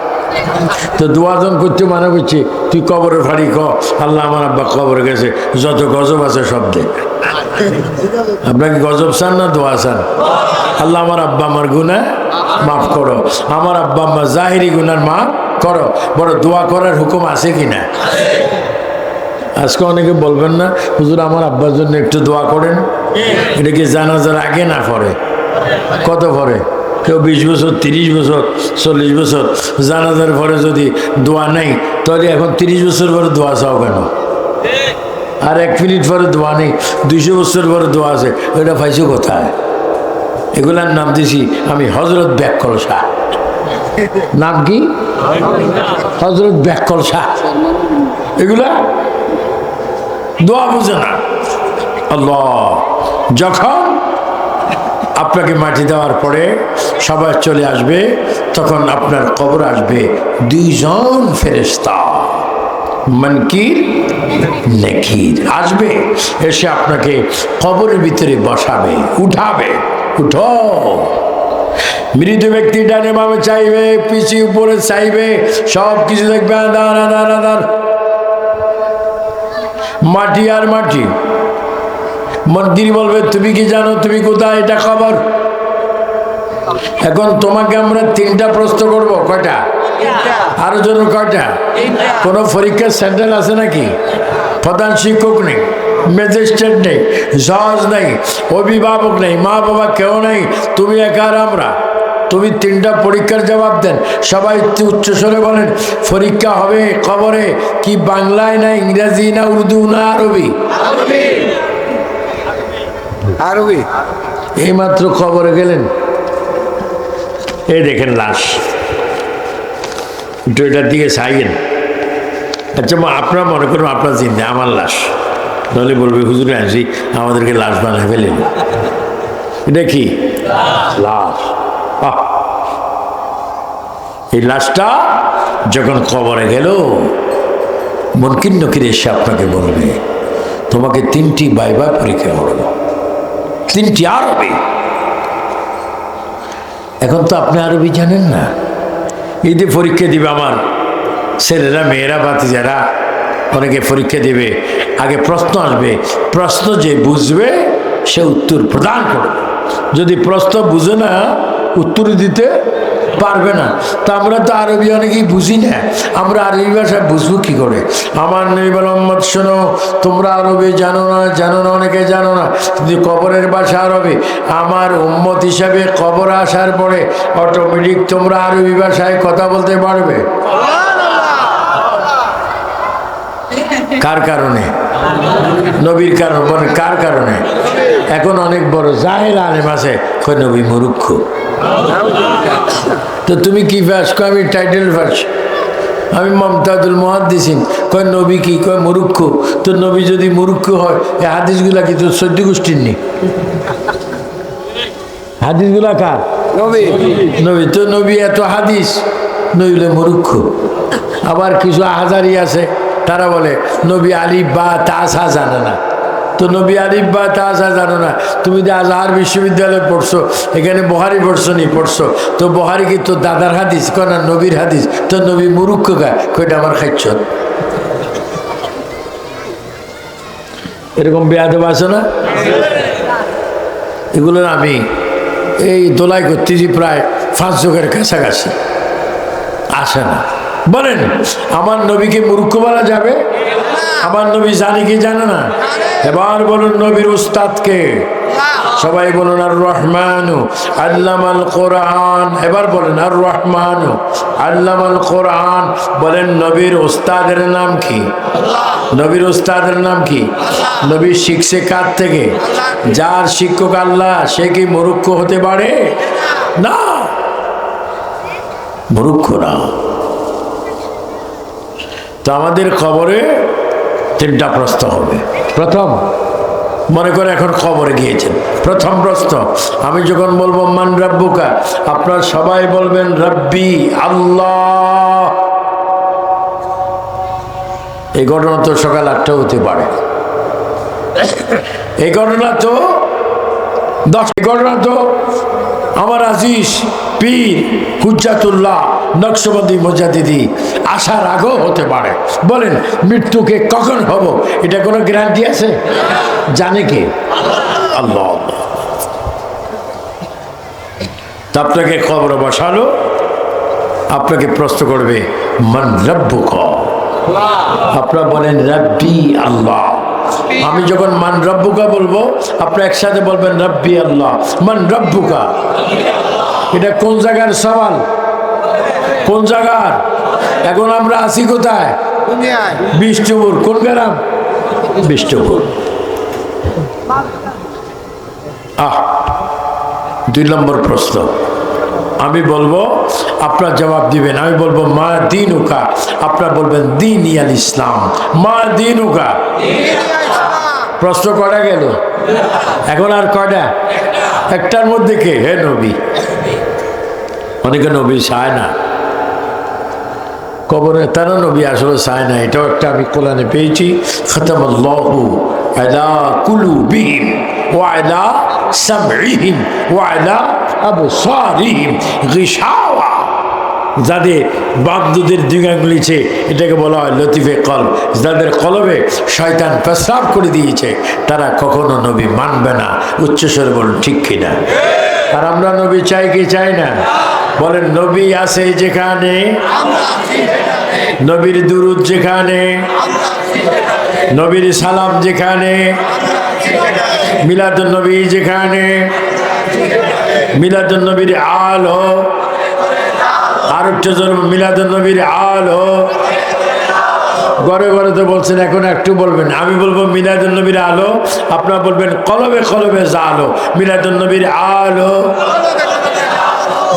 তো দোয়া যখন করতে মানা করছে, তুই কবরে ফাড়ি ক আল্লাহ আমার আব্বা কবরে গেছে, যত গজব আছে সব দে। আপনাকে গজব চান না দোয়া চান? আল্লাহ আমার আব্বা আমার গুনাহ মাফ করো, আমার আব্বা আম্মা জাহিরি গুনার মাফ করো। বড় দোয়া করার হুকুম আছে কিনা? আজকে অনেকে বলবেন না হুজুর আমার আব্বার জন্য একটু দোয়া করেন। এটা কি জানাজার আগে না পরে? কত পরে? কেউ 20 বছর, 30 বছর, 40 বছর। জানাজার পরে যদি দোয়া নেই, তাহলে এখন 30 বছর পরে দোয়া চাও কেন? আর 1 মিনিট পরে দোয়া নেই, 200 বছর পরে দোয়া আছে, ওইটা পাইছো কোথায়? এগুলার নাম দিছি আমি হজরত ব্যাকল শাহ। নাম কি? হজরত ব্যাকল শাহ। এগুলা দোয়া বুঝে না। আল্লাহ যখন আপনাকে মাটি দেওয়ার পরে সবাই চলে আসবে, তখন আপনার কবর আসবে 2 জন ফেরেশতা, মুনকির নাকির আসবে, এসে আপনাকে কবরের ভিতরে বসাবে, উঠাবে। উঠো। মৃত ব্যক্তি ডানে বামে চাইবে, পিছে উপরে চাইবে, সব কিছু দেখবে আধার আধার আধার, মাটি আর মাটি। মন্ত্রী বলবে তুমি কি জানো তুমি কোথায়, এটা খবর। এখন তোমাকে আমরা 3টা প্রশ্ন করব। কয়টা? আরো জন কয়টা? কোন পরীক্ষার সেন্টার আছে নাকি? প্রধান শিক্ষক নেই, ম্যাজিস্ট্রেট নেই, জজ নেই, অভিভাবক নেই, মা বাবা কেউ নেই, তুমি একা আর আমরা। তুমি 3টা পরীক্ষার জবাব দেন। সবাই উচ্চস্বরে বলেন পরীক্ষা হবে খবরে কি বাংলায় না ইংরেজি না উর্দু না আরবি? আরবি। এইমাত্র খবরে গেলেন, এই দেখেন লাশ, একটু এটার দিকে চাইয়েন। আচ্ছা আপনারা মনে করুন আপনার চিন্তা আমার লাশ, নাহলে বলবে হুজুরে আসি আমাদেরকে লাশ বানায় ফেলেন। এটা কি লাশ? এই লাশটা যখন কবরে গেল মুনকির নকির এসে আপনাকে বলবে তোমাকে 3টি বাইবা পরীক্ষা করবো, 3টি আরবি। এখন তো আপনি আরবি জানেন না, ঈদে পরীক্ষা দিবে আমার ছেলেরা, মেয়েরা, ভাতিজারা অনেকে পরীক্ষা দিবে। আগে প্রশ্ন আসবে, প্রশ্ন যে বুঝবে সে উত্তর প্রদান করবে, যদি প্রশ্ন বুঝে না উত্তর দিতে পারবে না। তা আমরা তো আরবি অনেকেই বুঝি না, আমরা আরবি ভাষা বুঝবো কি করে? আমার নবী বলেন উম্মত শোনো, তোমরা আরবি জানো না, অনেকে জানো না, কিন্তু কবরের ভাষা আরবি। আমার উম্মত হিসাবে কবর আসার পরে অটোমেটিক তোমরা আরবি ভাষায় কথা বলতে পারবে। কার কারণে? নবীর কারণ। বলেন কার কারণে? এখন অনেক বড় জাহেল আলেম আছে কই নবী মূর্খ। তো তুমি কি ফাঁস? আমি টাইটেল ফাঁস, আমি মমতাজুল মুহাদ্দিসিন। কয় নবী কি? কয় মূর্খ। তো নবী যদি মূর্খ হয় এই হাদিসগুলা কি তোর 14 গোষ্ঠীর নেই? হাদিসগুলা কার? নবী। তো নবী এত হাদিস, নইলে মূর্খ। আবার কিছু আহাজারি আছে, তারা বলে নবী আলিফ বা তাসা জানে না। তো নবী আলিফ বা তাসা জানো না, তুমি যে আজহার বিশ্ববিদ্যালয়ে পড়ছো, এখানে বহারি পড়ছো, তো বহারি কি তোর দাদার হাদিস? কয় না নবীর হাদিস। তো নবী মূর্খ গা, কয়টা আমার খাইছ। এরকম বেয়াদব আছে না? এগুলো আমি এই দোলাই করতেছি প্রায় 5 যুগের কাছাকাছি, আসে না। বলেন আমার নবীকে মূর্খ বলা যাবে? আমার নবী জানে কি জানে না? এবার বলুন নবীর উস্তাদকে। সবাই বলুন আর রহমানু আল্লামাল কোরআন। এবার বলেন আর রহমানু আল্লামাল কোরআন। বলেন নবীর উস্তাদের নাম কি? নবীর উস্তাদের নাম কি? নবী শিখছে কার থেকে? যার শিক্ষক আল্লাহ, সে কি মূর্খ হতে পারে? না, মূর্খ না। তো আমাদের খবরে 3টা প্রশ্ন হবে। প্রথম, মনে করে এখন খবরে গিয়েছেন, প্রথম প্রশ্ন আমি যখন বলবো মান রাব্বুকা, আপনারা সবাই বলবেন রব্বি আল্লাহ। এই ঘটনা তো সকাল 8টা হতে পারে, এই ঘটনা তো 10, এই ঘটনা তো আমার আজিজ পীর হুজ্জাতুল্লাহ নকশবন্দি মুজাদ্দিদি আসার আগেও হতে পারে। বলেন মৃত্যুকে কখন হব এটা কোনো গ্যারান্টি আছে? জানে কে? আল্লাহ। তা আপনাকে খবর বসালো, আপনাকে প্রশ্ন করবে মান রাব্বুকা। আপনারা বলেন রব্বি আল্লাহ। আমি যখন মান রব্বুকা বলবো আপনারা একসাথে বলবেন রব্বি আল্লাহ। মান রব্বুকা, এটা কোন জায়গার সওয়াল? কোন জায়গার? এখন আমরা আছি কোথায়? বিষ্ণুপুর। কোন গ্রাম? বিষ্ণুপুর। 2 নম্বর প্রশ্ন আমি বলবো, আপনারা জবাব দিবেন। আমি বলবো মা দীনুকা, আপনারা বলবেন দীনি আল ইসলাম। মা দীনুকা। প্রশ্ন কয়টা গেল? এখন আর কয়টা? একটার মধ্যে কে? হে নবী। অনেকে নবী চায় না কবরে, তারা নবী আসলে চায় না। এটাও একটা আমি কোরআনে পেয়েছি, খতামাল্লাহু আলা কুলুবিহিম ওয়া আলা সামঈহিম ওয়া আলা আবসারিহিম গিশাওয়া, যাদের বাদ্যদের দুই আঙ্গুলিছে, এটাকে বলা হয় লতিফে কলব। যাদের কলবে শয়তান প্রস্রাব করে দিয়েছে, তারা কখনো নবী মানবে না। উচ্চস্বরে বলুন ঠিক কিনা? আর আমরা নবী চাই কি চাই না? বলেন, নবী আছে যেখানে, নবীর দুরুদ যেখানে, নবীর সালাম যেখানে, মিলাদুন নবী যেখানে, মিলাদুন নবীর আলো, আর একটা জন্ম মিলাদুন নবীর আলো। ঘরে ঘরে তো বলছেন, এখন একটু বলবেন। আমি বলবো মিলাদুন নবীর আলো, আপনারা বলবেন কলবে কলবে জালো। মিলাদুন নবীর আলো,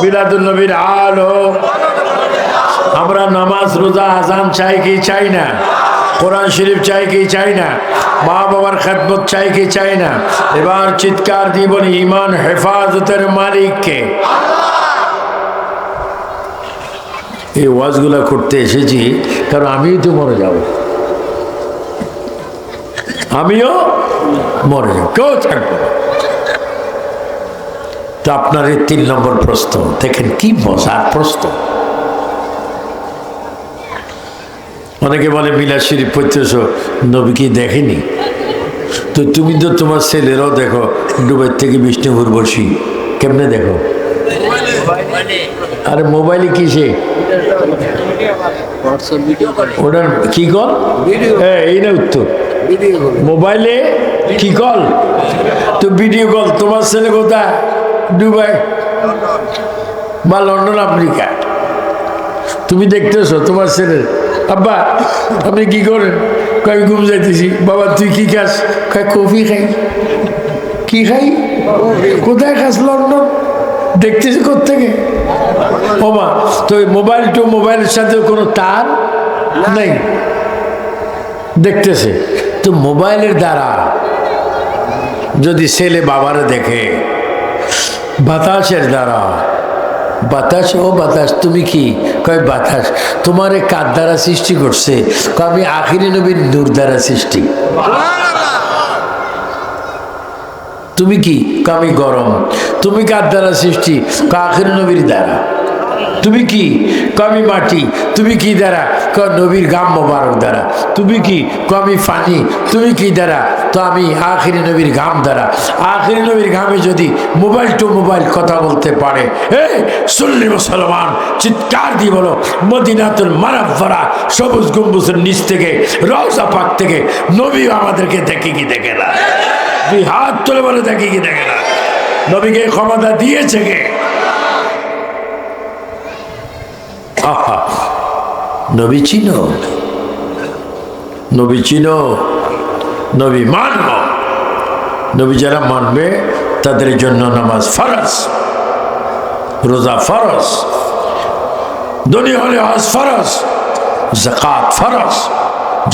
মিলাদুন নবীর আলো। আমরা নামাজ রোজা আজান চাই কি চাই না? কোরআন শরীফ চাই কি চাই না? মা বাবার খেদমত চাই কি চাই না? এবার চিৎকার দিয়ে বলি, ঈমান হেফাজতের মালিককে। এই ওয়াজগুলা করতে এসেছি কারণ আমিও তো মরে যাব, আমিও মরে যাব, কেউ থাকবো না। তো আপনার এই 3 নম্বর প্রশ্ন দেখেন, কি মজার প্রশ্ন। অনেকে বলে মিলাদ শরীফ পড়তেছ, নবী কি দেখেনি? তো তুমি তো তোমার ছেলেরাও দেখো, দুবাই থেকে বিষ্ণুপুর বসি, কেমনে দেখো? আরে মোবাইলে কিসে ওটার কি কল? হ্যাঁ, এই না উত্তর। মোবাইলে কি কল? তো ভিডিও কল। তোমার ছেলে কোথায়? দুবাই বা লন্ডন, আমেরিকা। তুমি দেখতেছো তোমার ছেলে, আব্বা আপনি কি করেন? আমি ঘুম যাইতেছি। বাবা তুই কি খাস? কফি খাই। কি খাই? কোথায় খাস? লন্ডন। দেখতেছি কোত্থেকে? বাবা তো মোবাইল টু মোবাইলের সাথে কোনো তার নেই, দেখতেছে। তো মোবাইলের দ্বারা যদি ছেলে বাবারে দেখে, বাতাসের দ্বারা, বাতাস, ও বাতাস তুমি কি? কয় বাতাস তোমারে কার দ্বারা সৃষ্টি করছে? আমি আখিরি নবীর নূর দ্বারা সৃষ্টি। তুমি কি? আমি গরম। তুমি কার দ্বারা সৃষ্টি? আখিরি নবীর দ্বারা। তুমি কি? আমি মাটি। তুমি কি দ্বারা? নবীর গাম মোবারক দ্বারা। তুমি কি? আমি পানি। তুমি কি দ্বারা? তো আমি আখিরি নবীর ঘাম দ্বারা। আখিরি নবীর ঘামে যদি মোবাইল টু মোবাইল কথা বলতে পারে, সুন্নি মুসলমান চিৎকার দিয়ে বলো, মদিনাতুল মুনাওয়ারা সবুজ গম্বুজের নিচ থেকে, রওজা পাক থেকে নবী আমাদেরকে দেখে কি দেখে না? দুই হাত তুলে বলে দেখে কি দেখে না? নবীকে ক্ষমতা দিয়েছে কে? আহা, নবী চিনো, নবী চিনো, নবী মানব। নবী যারা মানবে তাদের জন্য নামাজ ফরজ, রোজা ফরজ, ধনী হলে হজ ফরজ, যাকাত ফরজ।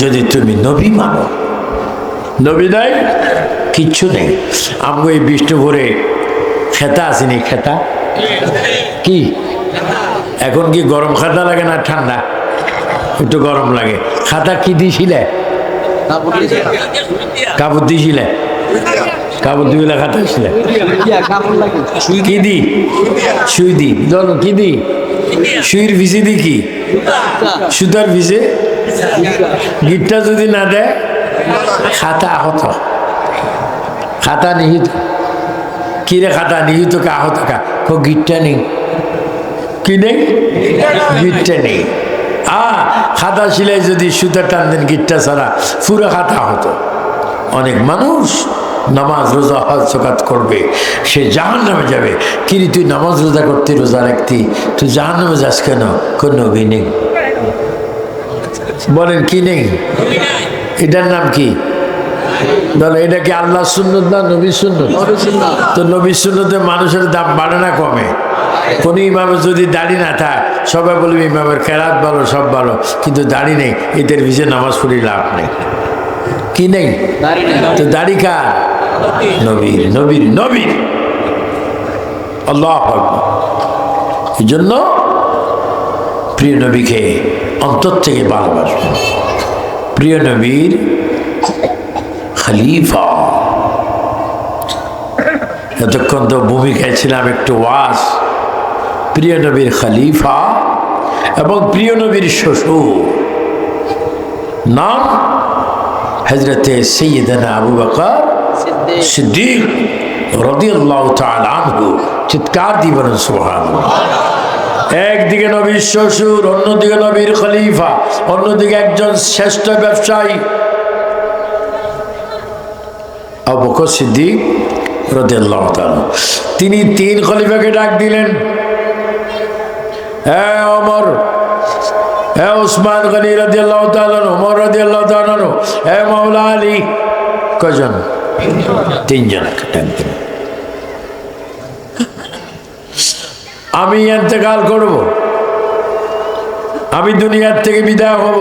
যদি তুমি নবী মানো, নবী নাই কিচ্ছু নেই। আমি এই বিষ্ণুপুরে খেতা আসেনি, খেতা কি? এখন কি গরম খাতা লাগে না ঠান্ডা? একটু গরম লাগে। খাতা কি দিয়েছিলে? কাপড় দিয়েছিলে? কাপড় দিয়ে খাতা ছিলে কি দি? সুই দি। ধরো কি দি? সুইয়ের ভিজে দি কি? সুতার ভিজে। গিটটা যদি না দেয় খাতা আহত, খাতা নিহিত। কিরে খাতা নিহিত কে আহত কা? গিটটা নেই। কি নেই? গিটটা নেই। খাতা সিলাই যদি সুতা টান দেন গিটটা ছাড়া, পুরো খাতা হতো। অনেক মানুষ নামাজ রোজা হজ যাকাত করবে, সে জাহান্নামে যাবে। কিরে তুই নামাজ রোজা করতে, রোজা রাখতি, তুই জাহান্নামে যাস কেন? কোন নবী নেই। বলেন কি নেই? এটার নাম কি? বলে এটা কি আল্লাহর সুন্নত না নবীর সুন্নত? তো নবীর সুন্নতে মানুষের দাম বাড়ে না কমে? কোন ইমামের যদি দাড়ি না থাকে, সবাই বলবে ইমামের কেরাত ভালো, সব ভালো, কিন্তু দাড়ি নেই, এদের ভিজে নামাজ পড়ি লাভ নেই। কি নেই? তো দাড়ি কার? নবীর, নবীর, নবীর। আল্লাহু আকবার। এই জন্য প্রিয় নবীকে অন্তর থেকে ভালোবাসবেন। প্রিয় নবীর খলিফা, এতক্ষণ তো ভূমিকায় ছিলাম একটু ওয়াজ। প্রিয় নবীর খলিফা এবং প্রিয় নবীর শ্বশুর নাম হযরতে সৈয়দনা আবু বকর সিদ্দিক রাদিয়াল্লাহু তাআলা আনহু। চিৎকার দিয়ে বলেন সুবহানাল্লাহ। একদিকে নবীর শ্বশুর, অন্যদিকে নবীর খলিফা, অন্যদিকে একজন শ্রেষ্ঠ ব্যবসায়ী আবু বকর সিদ্দিক রাদিয়াল্লাহু তাআলা। তিনি তিন খলিফাকে ডাক দিলেন, হে ওমর, হে উসমান গনি রাদিয়াল্লাহু তাআলা, ওমর রাদিয়াল্লাহু তাআলা, হে মাওলা আলী। কয়জন? তিনজন ডাক দিলেন। আমি ইন্তেকাল করব, আমি দুনিয়ার থেকে বিদায় হব।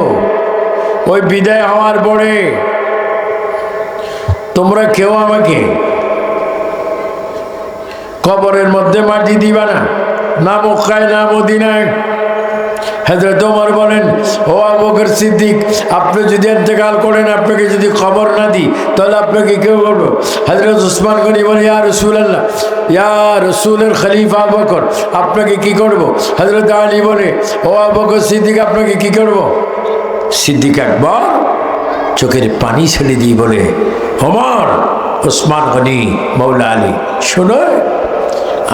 ওই বিদায় হওয়ার পরে তোমরা কেউ আমাকে কবরের মধ্যে মাটি দিবা না, না মক্কায় না মদিনায়। হযরত ওমর বলেন, ও আবু বকর সিদ্দিক, আপনি যদি ইন্তেকাল করেন, আপনাকে যদি খবর না দিই, তাহলে আপনাকে কেউ করবো? হযরত উসমান গনি বলে, ইয়া রাসূলুল্লাহ, ইয়া রাসূলের খলিফা আবু বকর, আপনাকে কি করব? হযরত আলী বলে, ও আবু বকর সিদ্দিক, আপনাকে কি করব? সিদ্দিক আকবর চোখের পানি ছেড়ে দিয়ে বলে, ওমর, উসমান গনি, মাওলা আলী, শোনো,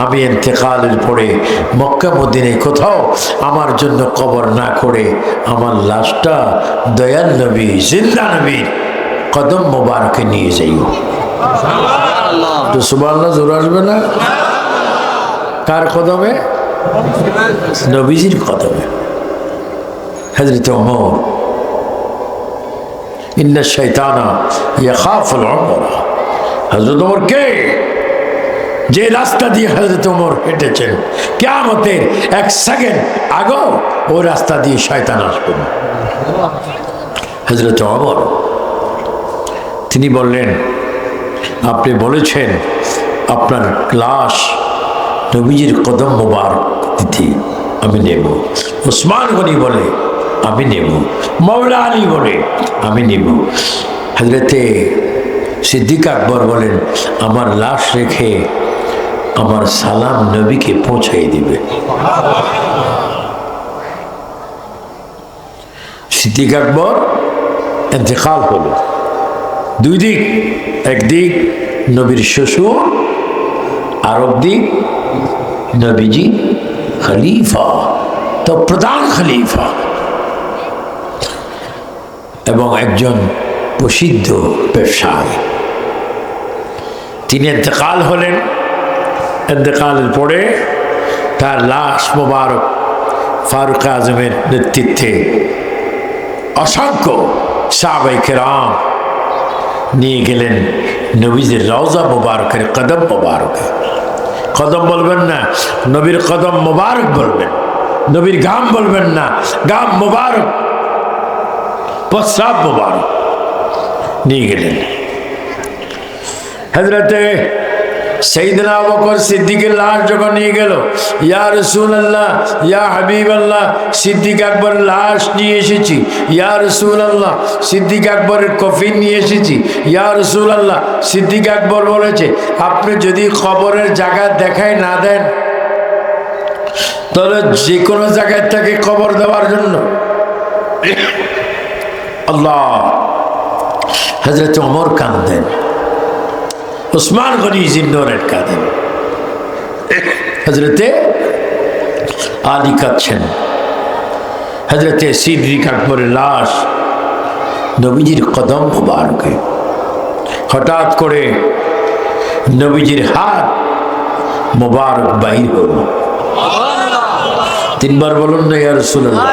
আমি ইন্তেকালের পরে মক্কা মদিনায় কোথাও আমার জন্য কবর না করে আমার লাশটা দয়াল নবী, জিন্দা নবীর কদম মোবারকে নিয়ে যাইও। তো সুবহানাল্লাহ জোর আসবে না? কার কদমে? নবীজির কদমে। হযরত ওমর, ইন্না শাইতানা ইয়াখাফুল উমরা। হযরত ওমর কে? যে রাস্তা দিয়ে হযরত ওমর হেঁটেছেন, কিয়ামতের এক সেকেন্ড আগেও ওই রাস্তা দিয়ে শয়তান আসবে না। হযরত ওমর তিনি বললেন, আপনি বলেছেন আপনার লাশ নবীজির কদম মোবারক দিতে আমি নেব। উসমান গনি বলে, আমি নেব। মাওলা আলী বলে, আমি নেব। হযরতে সিদ্দিক আকবর বলেন, আমার লাশ রেখে আমার সালাম নবীকে পৌঁছাই দিবে। সিদ্দিক আকবর ইন্তেকাল হলো। দুই দিক, একদিক নবীর শ্বশুর, আর একদিক নবীজি খলিফা, তো প্রধান খলিফা এবং একজন প্রসিদ্ধ ব্যবসায়ী। তিনি ইন্তেকাল হলেন। ইন্তেকালের পরে তার লাশ মোবারক ফারুক আজমের নেতৃত্বে অসংখ্য সাহাবায়ে কেরাম নিয়ে গেলেন নবীজির রওজা মোবারকের কদম মোবারকে। কদম বলবেন না, নবীর কদম মোবারক বলবেন। নবীর গাম বলবেন না, গাম মোবারক, প্রস্রাব মোবারক নিয়ে গেলেন। হযরতে সাইয়েদনা আবু বকর সিদ্দিকের লাশ যখন নিয়ে গেল, ইয়া রাসূলুল্লাহ, ইয়া হাবিবাল্লাহ, সিদ্দিক আকবরের লাশ নিয়ে এসেছি। ইয়া রাসূলুল্লাহ, সিদ্দিক আকবরের কফিন নিয়ে এসেছি। ইয়া রাসূলুল্লাহ, সিদ্দিক আকবর বলেছে, আপনি যদি কবরের জায়গা দেখায় না দেন, তাহলে যে কোনো জায়গায় তাকে কবর দেওয়ার জন্য আল্লাহ। হযরত ওমর কাঁদেন, উসমান গনি জিন্নরের কাঁদেন, হযরতে আলী কাঁদছেন। হযরতে সিদ্দিক আকবরের লাশ নবীজির কদম মোবারকে। হঠাৎ করে নবীজির হাত মোবারক বাহির হল। তিনবার বলুন না ইয়া রাসূলুল্লাহ।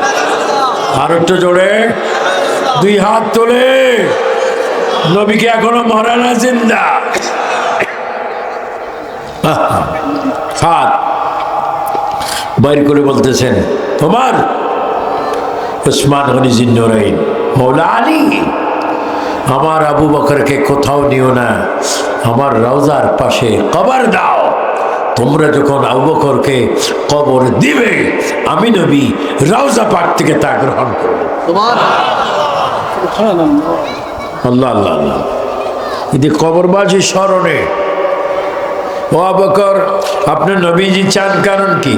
আর একটু জোরে, দুই হাত তোলে। নবীকে এখনো মরা না, জিন্দা। হাত বাইর করে বলতেছেন, তোমার উসমান গনি জিন্নরাইন, মাওলা আলী, আমার আবু বকরকে কোথাও নিও না, আমার রওজার পাশে কবর দাও। তোমরা যখন আবু বকরকে কবর দিবে, আমি নবী রওজা পাক থেকে তা গ্রহণ করব। আল্লাহ আল্লাহ আল্লাহ। এতে কবরবাজি স্মরণে ও আবু বকর, আপনার নবীজি চান কারণ কি?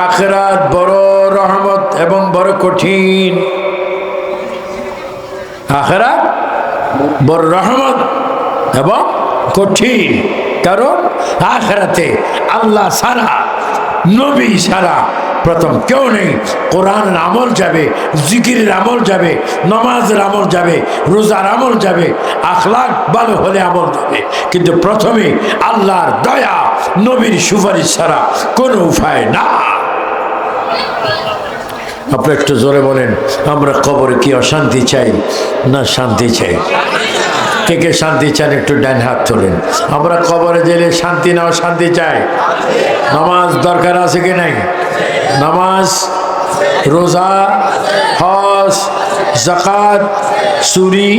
আখিরাত বড় রহমত এবং বড় কঠিন। আখিরাত বড় রহমত এবং কঠিন, কারণ আখিরাতে আল্লাহ ছাড়া, নবী ছাড়া প্রথম কেউ নেই। কোরআনের আমল যাবে, জিকিরের আমল যাবে, নামাজের আমল যাবে, রোজার আমল যাবে, আখলাক ভালো হলে আমল যাবে, কিন্তু প্রথমে আল্লাহর দয়া, নবীর সুপারিশ ছাড়া কোনো উপায় না। আপনি একটু জোরে বলেন, আমরা কবরে কি অশান্তি চাই না শান্তি চাই? কে কে শান্তি চান একটু ডান হাত তোলেন। আমরা কবরে গেলে শান্তি না শান্তি চাই? নামাজ দরকার আছে কি নাই? নামাজ, রোজা, হজ, যাকাত, চুরি,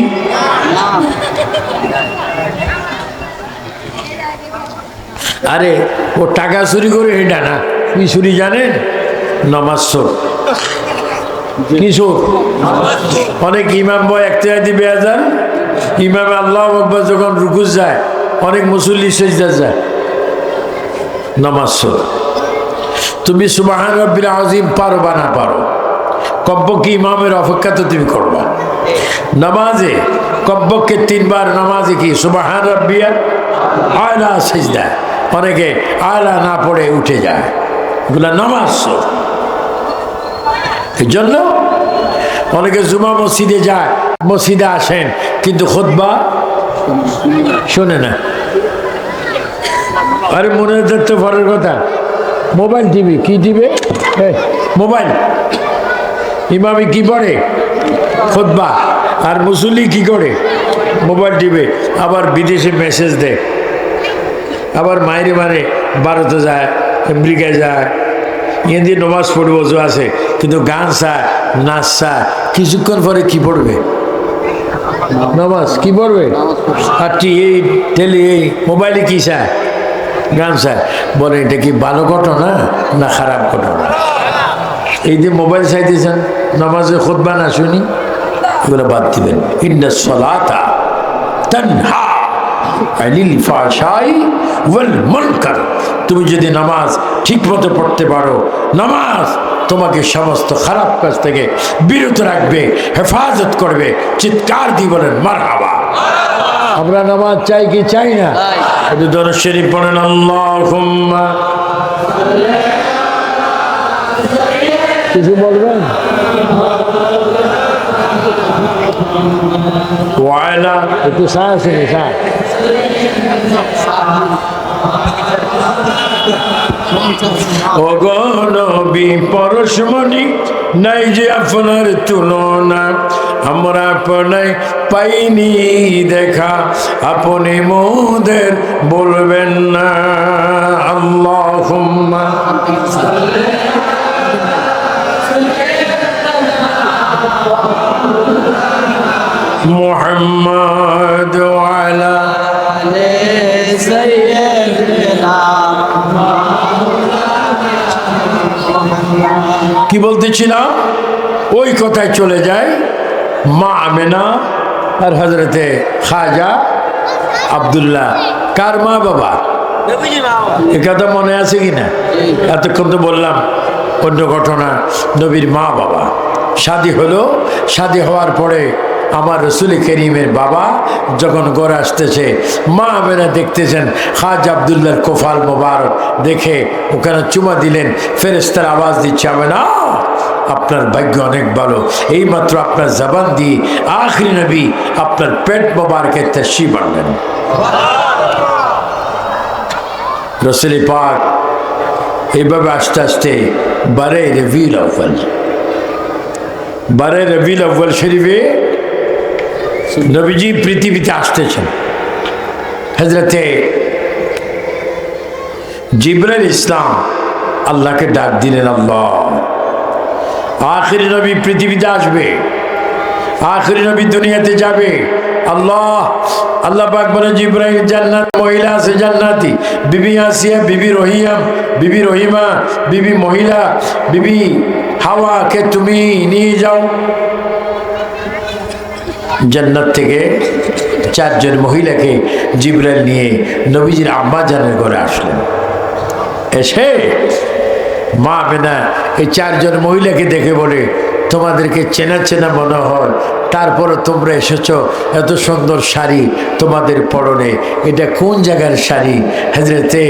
আরে ও টাকা চুরি করে এটা না, কি চুরি জানেন? নামাজ চোর। কি চোর? অনেক ইমাম বয় একটা দিবে আজান, ইমাম আল্লাহু আকবার যখন রুকু যায়, অনেক মুসল্লি সেজদা যায়, নামাজ চোর। তুমি সুবহান রাব্বিল আযীম পারো বা না পারো, কমপক্ষে ইমামের অপেক্ষা তো তুমি করবা। নামাজে কমপক্ষে 3 বার, নামাজে কি সুবহান রাব্বিয়াল আলা সিজদা, অনেকে আলা না পড়ে উঠে যায়, এগুলা নামাজ চোর। এই জন্য অনেকে জুমা মসজিদে যায়, মসজিদে আসেন কিন্তু খুতবা শোনে না। আরে মনে তো পরের কথা, মোবাইল টিভি, কি টিভি? মোবাইল। ইমামি কি পড়ে? খুতবা। আর মুসল্লি কি করে? Mobile TV. আবার বিদেশে মেসেজ দেয়, আবার মায়ের মানে ভারতে যায়, আমেরিকায় যায়, হিন্দি নমাজ পড়বো আছে, কিন্তু গান চায়, নাচ চায়, কিছুক্ষণ পরে কি পড়বে? নামাজ। কি পড়বে? আর এই টেলি এই মোবাইলে কি চায়? গান চায়। বলে এটা কি ভালো ঘটনা না খারাপ ঘটনা? এই যে মোবাইল চাইতেছেন, নামাজে খুতবা না শুনি, এগুলো বাদ দিবেন। ইন্না সলাতা তানহা আনিল ফাহশাই ওয়াল মুনকার। তুমি যদি নামাজ ঠিক মতো পড়তে পারো, নামাজ তোমাকে সমস্ত খারাপ কাজ থেকে বিরত রাখবে, হেফাজত করবে। চিৎকার দিয়ে বলেন মারহাবা। আমরা নামাজ চাই কি চাই না? একটু দরুদ শরীফ পড়েন। আল্লাহুম্মা, কিছু বলবেন? ওয়ালা একটু সাহস নেই, সাহস। ওগো নবী পরশমণি, নাই যে আপনার তুলনা, আমরা আপনায় পাইনি দেখা, আপনি মোদের বলবেন না। আল্লাহুম্মা মুহাম্মাদ ওয়ালা কি বলতেছিলাম? ওই কথায় চলে যায়। মা আমেনা আর হজরতে খাজা আব্দুল্লাহ কার মা বাবা? এ কথা মনে আছে কিনা? এতক্ষণ তো বললাম অন্য ঘটনা। নবীর মা বাবা শাদী হলো, শাদী হওয়ার পরে আমার রসুল করিমের বাবা যখন ঘরে আসতেছে, মা আমেনা দেখতেছেন খাজা আব্দুল্লাহর কোফাল মোবারক, দেখে ওখানে চুমা দিলেন। ফেরেশতার আওয়াজ দিচ্ছে, আমেনা আপনার ভাগ্য অনেক ভালো, এইমাত্র আপনার জবান দিয়ে আখরি নবী আপনার পেট মোবারকের তাশরীফ আনলেন। রসুল পাক এইভাবে আস্তে আস্তে 12 রবিউল আউয়াল, 12 রবিউল আউয়াল শরীফে নবীজি পৃথিবীতে আসতেছেন। হযরতে জিবরাইল ইসলাম আল্লাহকে ডাক দিলেন, আল্লাহ আখেরি নবী পৃথিবীতে আসবে, আখেরি নবী দুনিয়াতে যাবে। আল্লাহ আল্লাহ পাক বলে, জিবরাইল জান্নাত মহিলা আছে জান্নাতি, বিবি আসিয়া, বিবি রহিয়াম, বিবি রহিমা, বিবি মহিলা, বিবি হাওয়াকে তুমি নিয়ে যাও জান্নাত থেকে চারজন মহিলাকে জিবরাইল নিয়ে নবীজির আম্মা জানের ঘরে আসলেন। এসে মা আমেনা এই চারজন মহিলাকে দেখে বলে, তোমাদেরকে চেনা চেনা মনে হয়, তারপরে তোমরা এসেছ, এত সুন্দর শাড়ি তোমাদের পরনে, এটা কোন জায়গার শাড়ি? হযরতে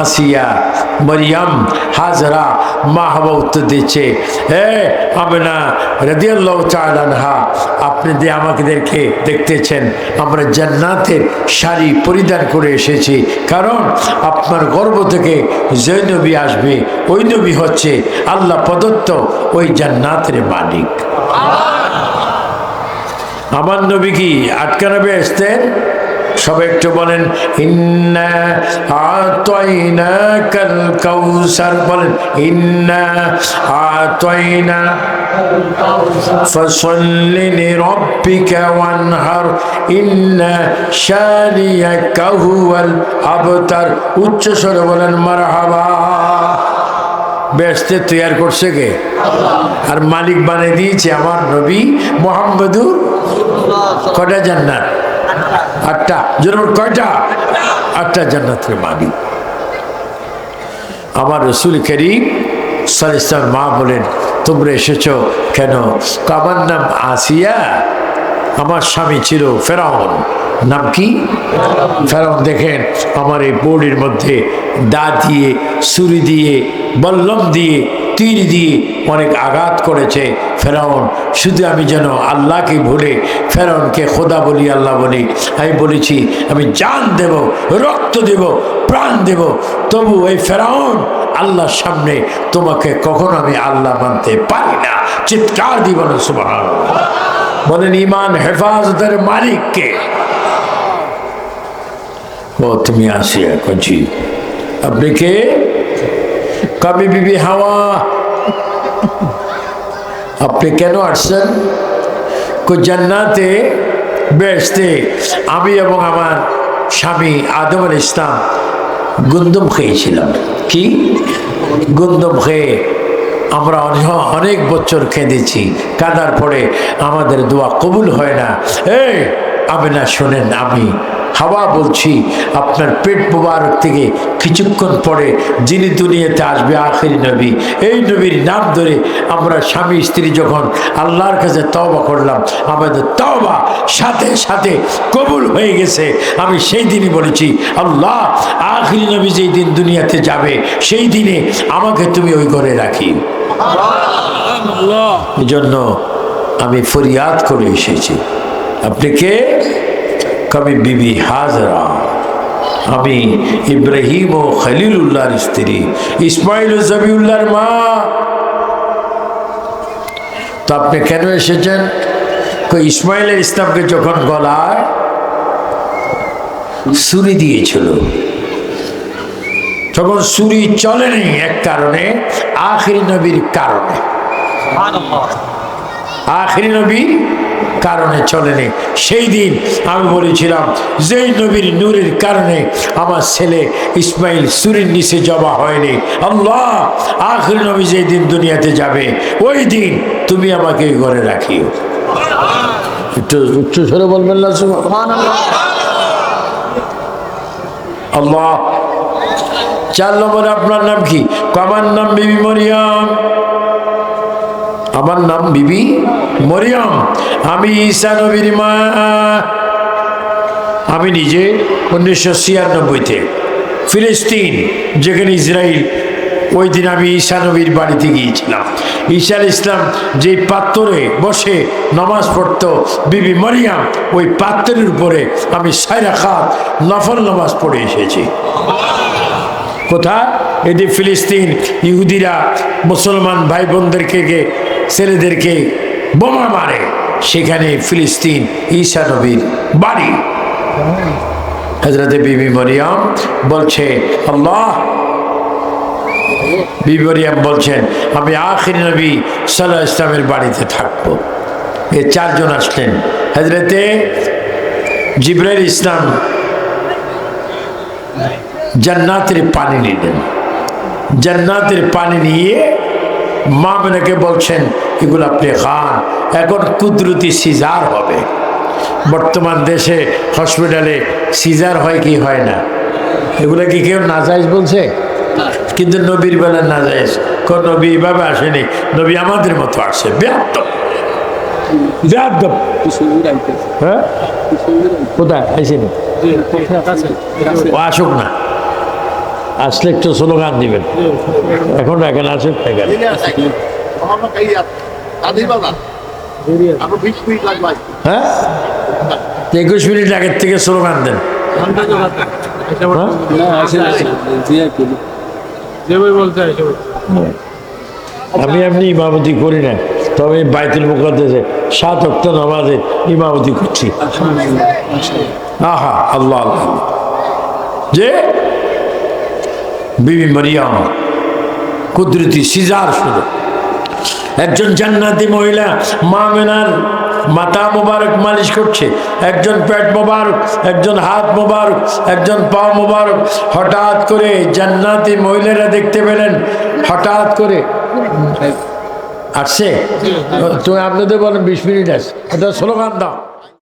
আসিয়া, মরিয়ম, হাজরা, মা হাওয়া উত্তর দিচ্ছে, হে আমেনা রাদিয়াল্লাহু তাআলা আনহা, আপনি যে আমাদেরকে দেখতেছেন, আমরা জান্নাতের শাড়ি পরিধান করে এসেছি, কারণ আপনার গর্ভ থেকে যে নবী আসবে ওই নবী হচ্ছে আল্লাহ প্রদত্ত ওই জান্নাতের মালিক। আমার নবী কি আটকানো বেহেশতের? সবাই একটু বলেন, ইন্না আতাইনাকাল কাউসার, বলেন ইন্না আতাইনা ফাসাল্লি লিরাব্বিকা ওয়ানহার ইন্না শানিয়াকা হুয়াল আবতার। উচ্চ স্বরে বলেন মারহাবা। বেহেশতে তৈরি করছে কে? আর মালিক বানিয়ে দিয়েছে আমার নবী মুহাম্মদুর। কয়টা জান্নাত? 8টা। জোর কয়টা? 8টা জান্নাতের মালিক আমার রসুল করিম সাল্লাল্লাহু আলাইহি ওয়াসাল্লাম। মা বলেন, তোমরা এসেছ কেন? আমার নাম আসিয়া, আমার স্বামী ছিল ফেরাউন। নাম কি? ফেরাউন। দেখেন আমার এই বডির মধ্যে দা দিয়ে, ছুরি দিয়ে, বল্লম দিয়ে, তীর দিয়ে অনেক আঘাত করেছে ফেরাউন। শুধু আমি যেন আল্লাহকে ভুলে ফেরাউনকে খোদা বলি, আল্লাহ বলি। আমি বলেছি আমি জান দেব, রক্ত দেব, প্রাণ দেব, তবু এই ফেরাউন আল্লাহর সামনে তোমাকে কখনো আমি আল্লাহ মানতে পারি না। চিৎকার দিব না সুবহানাল্লাহ। বলেন ইমান হেফাজতের মালিককে। ও তুমি আসিয়া কজি, আপনি কে? কবি বিবি হাওয়া। আপনি কেন আসছেন? জান্নাতে বেহেশতে আমি এবং আমার স্বামী আদম আলাইহিস সালাম গন্ধম খেয়েছিলাম। কি? গন্ধম খেয়ে আমরা অনেক বছর কেঁদেছি। কাঁদার পরে আমাদের দোয়া কবুল হয় না। এই আমেনা শোনেন, আমি হাওয়া বলছি, আপনার পেট মোবারক থেকে কিছুক্ষণ পরে যিনি দুনিয়াতে আসবে আখিরি নবী, এই নবীর নাম ধরে আমরা স্বামী স্ত্রী যখন আল্লাহর কাছে তওবা করলাম, আমাদের তওবা সাথে সাথে কবুল হয়ে গেছে। আমি সেই দিনই বলেছি, আল্লাহ আখিরি নবী যেই দিন দুনিয়াতে যাবে সেই দিনে আমাকে তুমি ওই ঘরে রাখি। এই জন্য আমি ফরিয়াদ করে এসেছি। আপনি কে? কবি বিবি হাজরা। আমি ইব্রাহিম ও খলিলুল্লাহর স্ত্রী, ইসমাইল ও জবিউল্লাহর মা। তো আপনি কেন এসেছেন? ইসমাইল ইসলামকে যখন গলায় ছুরি দিয়েছিল, তখন ছুরি চলেনি এক কারণে, আখিরি নবীর কারণে। আখিরি নবীর কারণে চলেনি। সেই দিন আমি বলেছিলাম, যেই নবীর নূরের কারণে আমার ছেলে ইসমাইল ছুরির নিচে জবা হয়নি, আল্লাহ আখিরি নবী যেই দিন দুনিয়াতে যাবে ওই দিন তুমি আমাকে ঘরে রাখিও। একটু উচ্চ স্বরে বলবেন না সুবহানাল্লাহ। আল্লাহ। 4 নম্বরে আপনার নাম কি? আমার নাম বিবি মরিয়ম। আমার নাম বিবি মরিয়ম। আমি ঈসা নবীর মা। আমি নিজে 1996-তে ফিলিস্তিন, যেখানে ইসরায়েল, ওই দিন আমি ঈসা নবীর বাড়িতে গিয়েছিলাম। ঈসা আলাইহিস সালাম যে পাথরে বসে নামাজ পড়তো বিবি মরিয়ম, ওই পাথরের উপরে আমি 6 রাকাত নফল নামাজ পড়ে এসেছি। কোথায়? এটি ফিলিস্তিন। ইহুদিরা মুসলমান ভাই বোনদেরকে, ছেলেদেরকে বোমা মারে, সেখানে ফিলিস্তিন ঈসা নবীর বাড়ি। হযরতে বিবি মরিয়ম বলছে, আল্লাহ, বিবি মরিয়ম বলছেন আমি আখিরি নবী সাল্লাল্লাহু আলাইহি ওয়াসাল্লামের বাড়িতে থাকবো। এই 4 জন আসলেন। হযরতে জিবরাইল ইসলাম জান্নাতের পানি নিলেন। জান্নাতের পানি নিয়ে মা মেনাকে বলছেন, এগুলো আপনি খান, এখন কুদরতি সিজার হবে। বর্তমান দেশে হসপিটালে সিজার হয় কি হয় না, এগুলা কি কেউ নাজায়েজ বলছে? কিন্তু নবীর বেলা নাজায়েজ। কোন নবী এভাবে আসেনি, নবী আমাদের মতো আসে। বেয়াদব বেয়াদব। হ্যাঁ, কোথায় আইসেনি? ও আসুক না, আসলে একটু স্লোগান দিবেন। এখন এখানে আসুক এখানে। হ্যাঁ, 21 মিনিট আগের থেকে স্লোগান দেন। আমি এমনি ইমামতি করি না, তবে বাইতুল মুকাদ্দাসে 7 ওয়াক্ত নামাজে ইমামতি করছি। আহা, আল্লাহ আল্লাহ। যে বিবি মারিয়াম কুদরতি সিজার শুরু, একজন জান্নাতি মহিলা মা মেনার মাথা মোবারক মালিশ করছে, একজন পেট মোবারক, একজন হাত মোবারক, একজন পা মোবারক। হঠাৎ করে জান্নাতি মহিলারা দেখতে পেলেন, হঠাৎ করে আসছে। তো আপনাদের বলেন 20 মিনিট আছে, এটা স্লোগান দাও।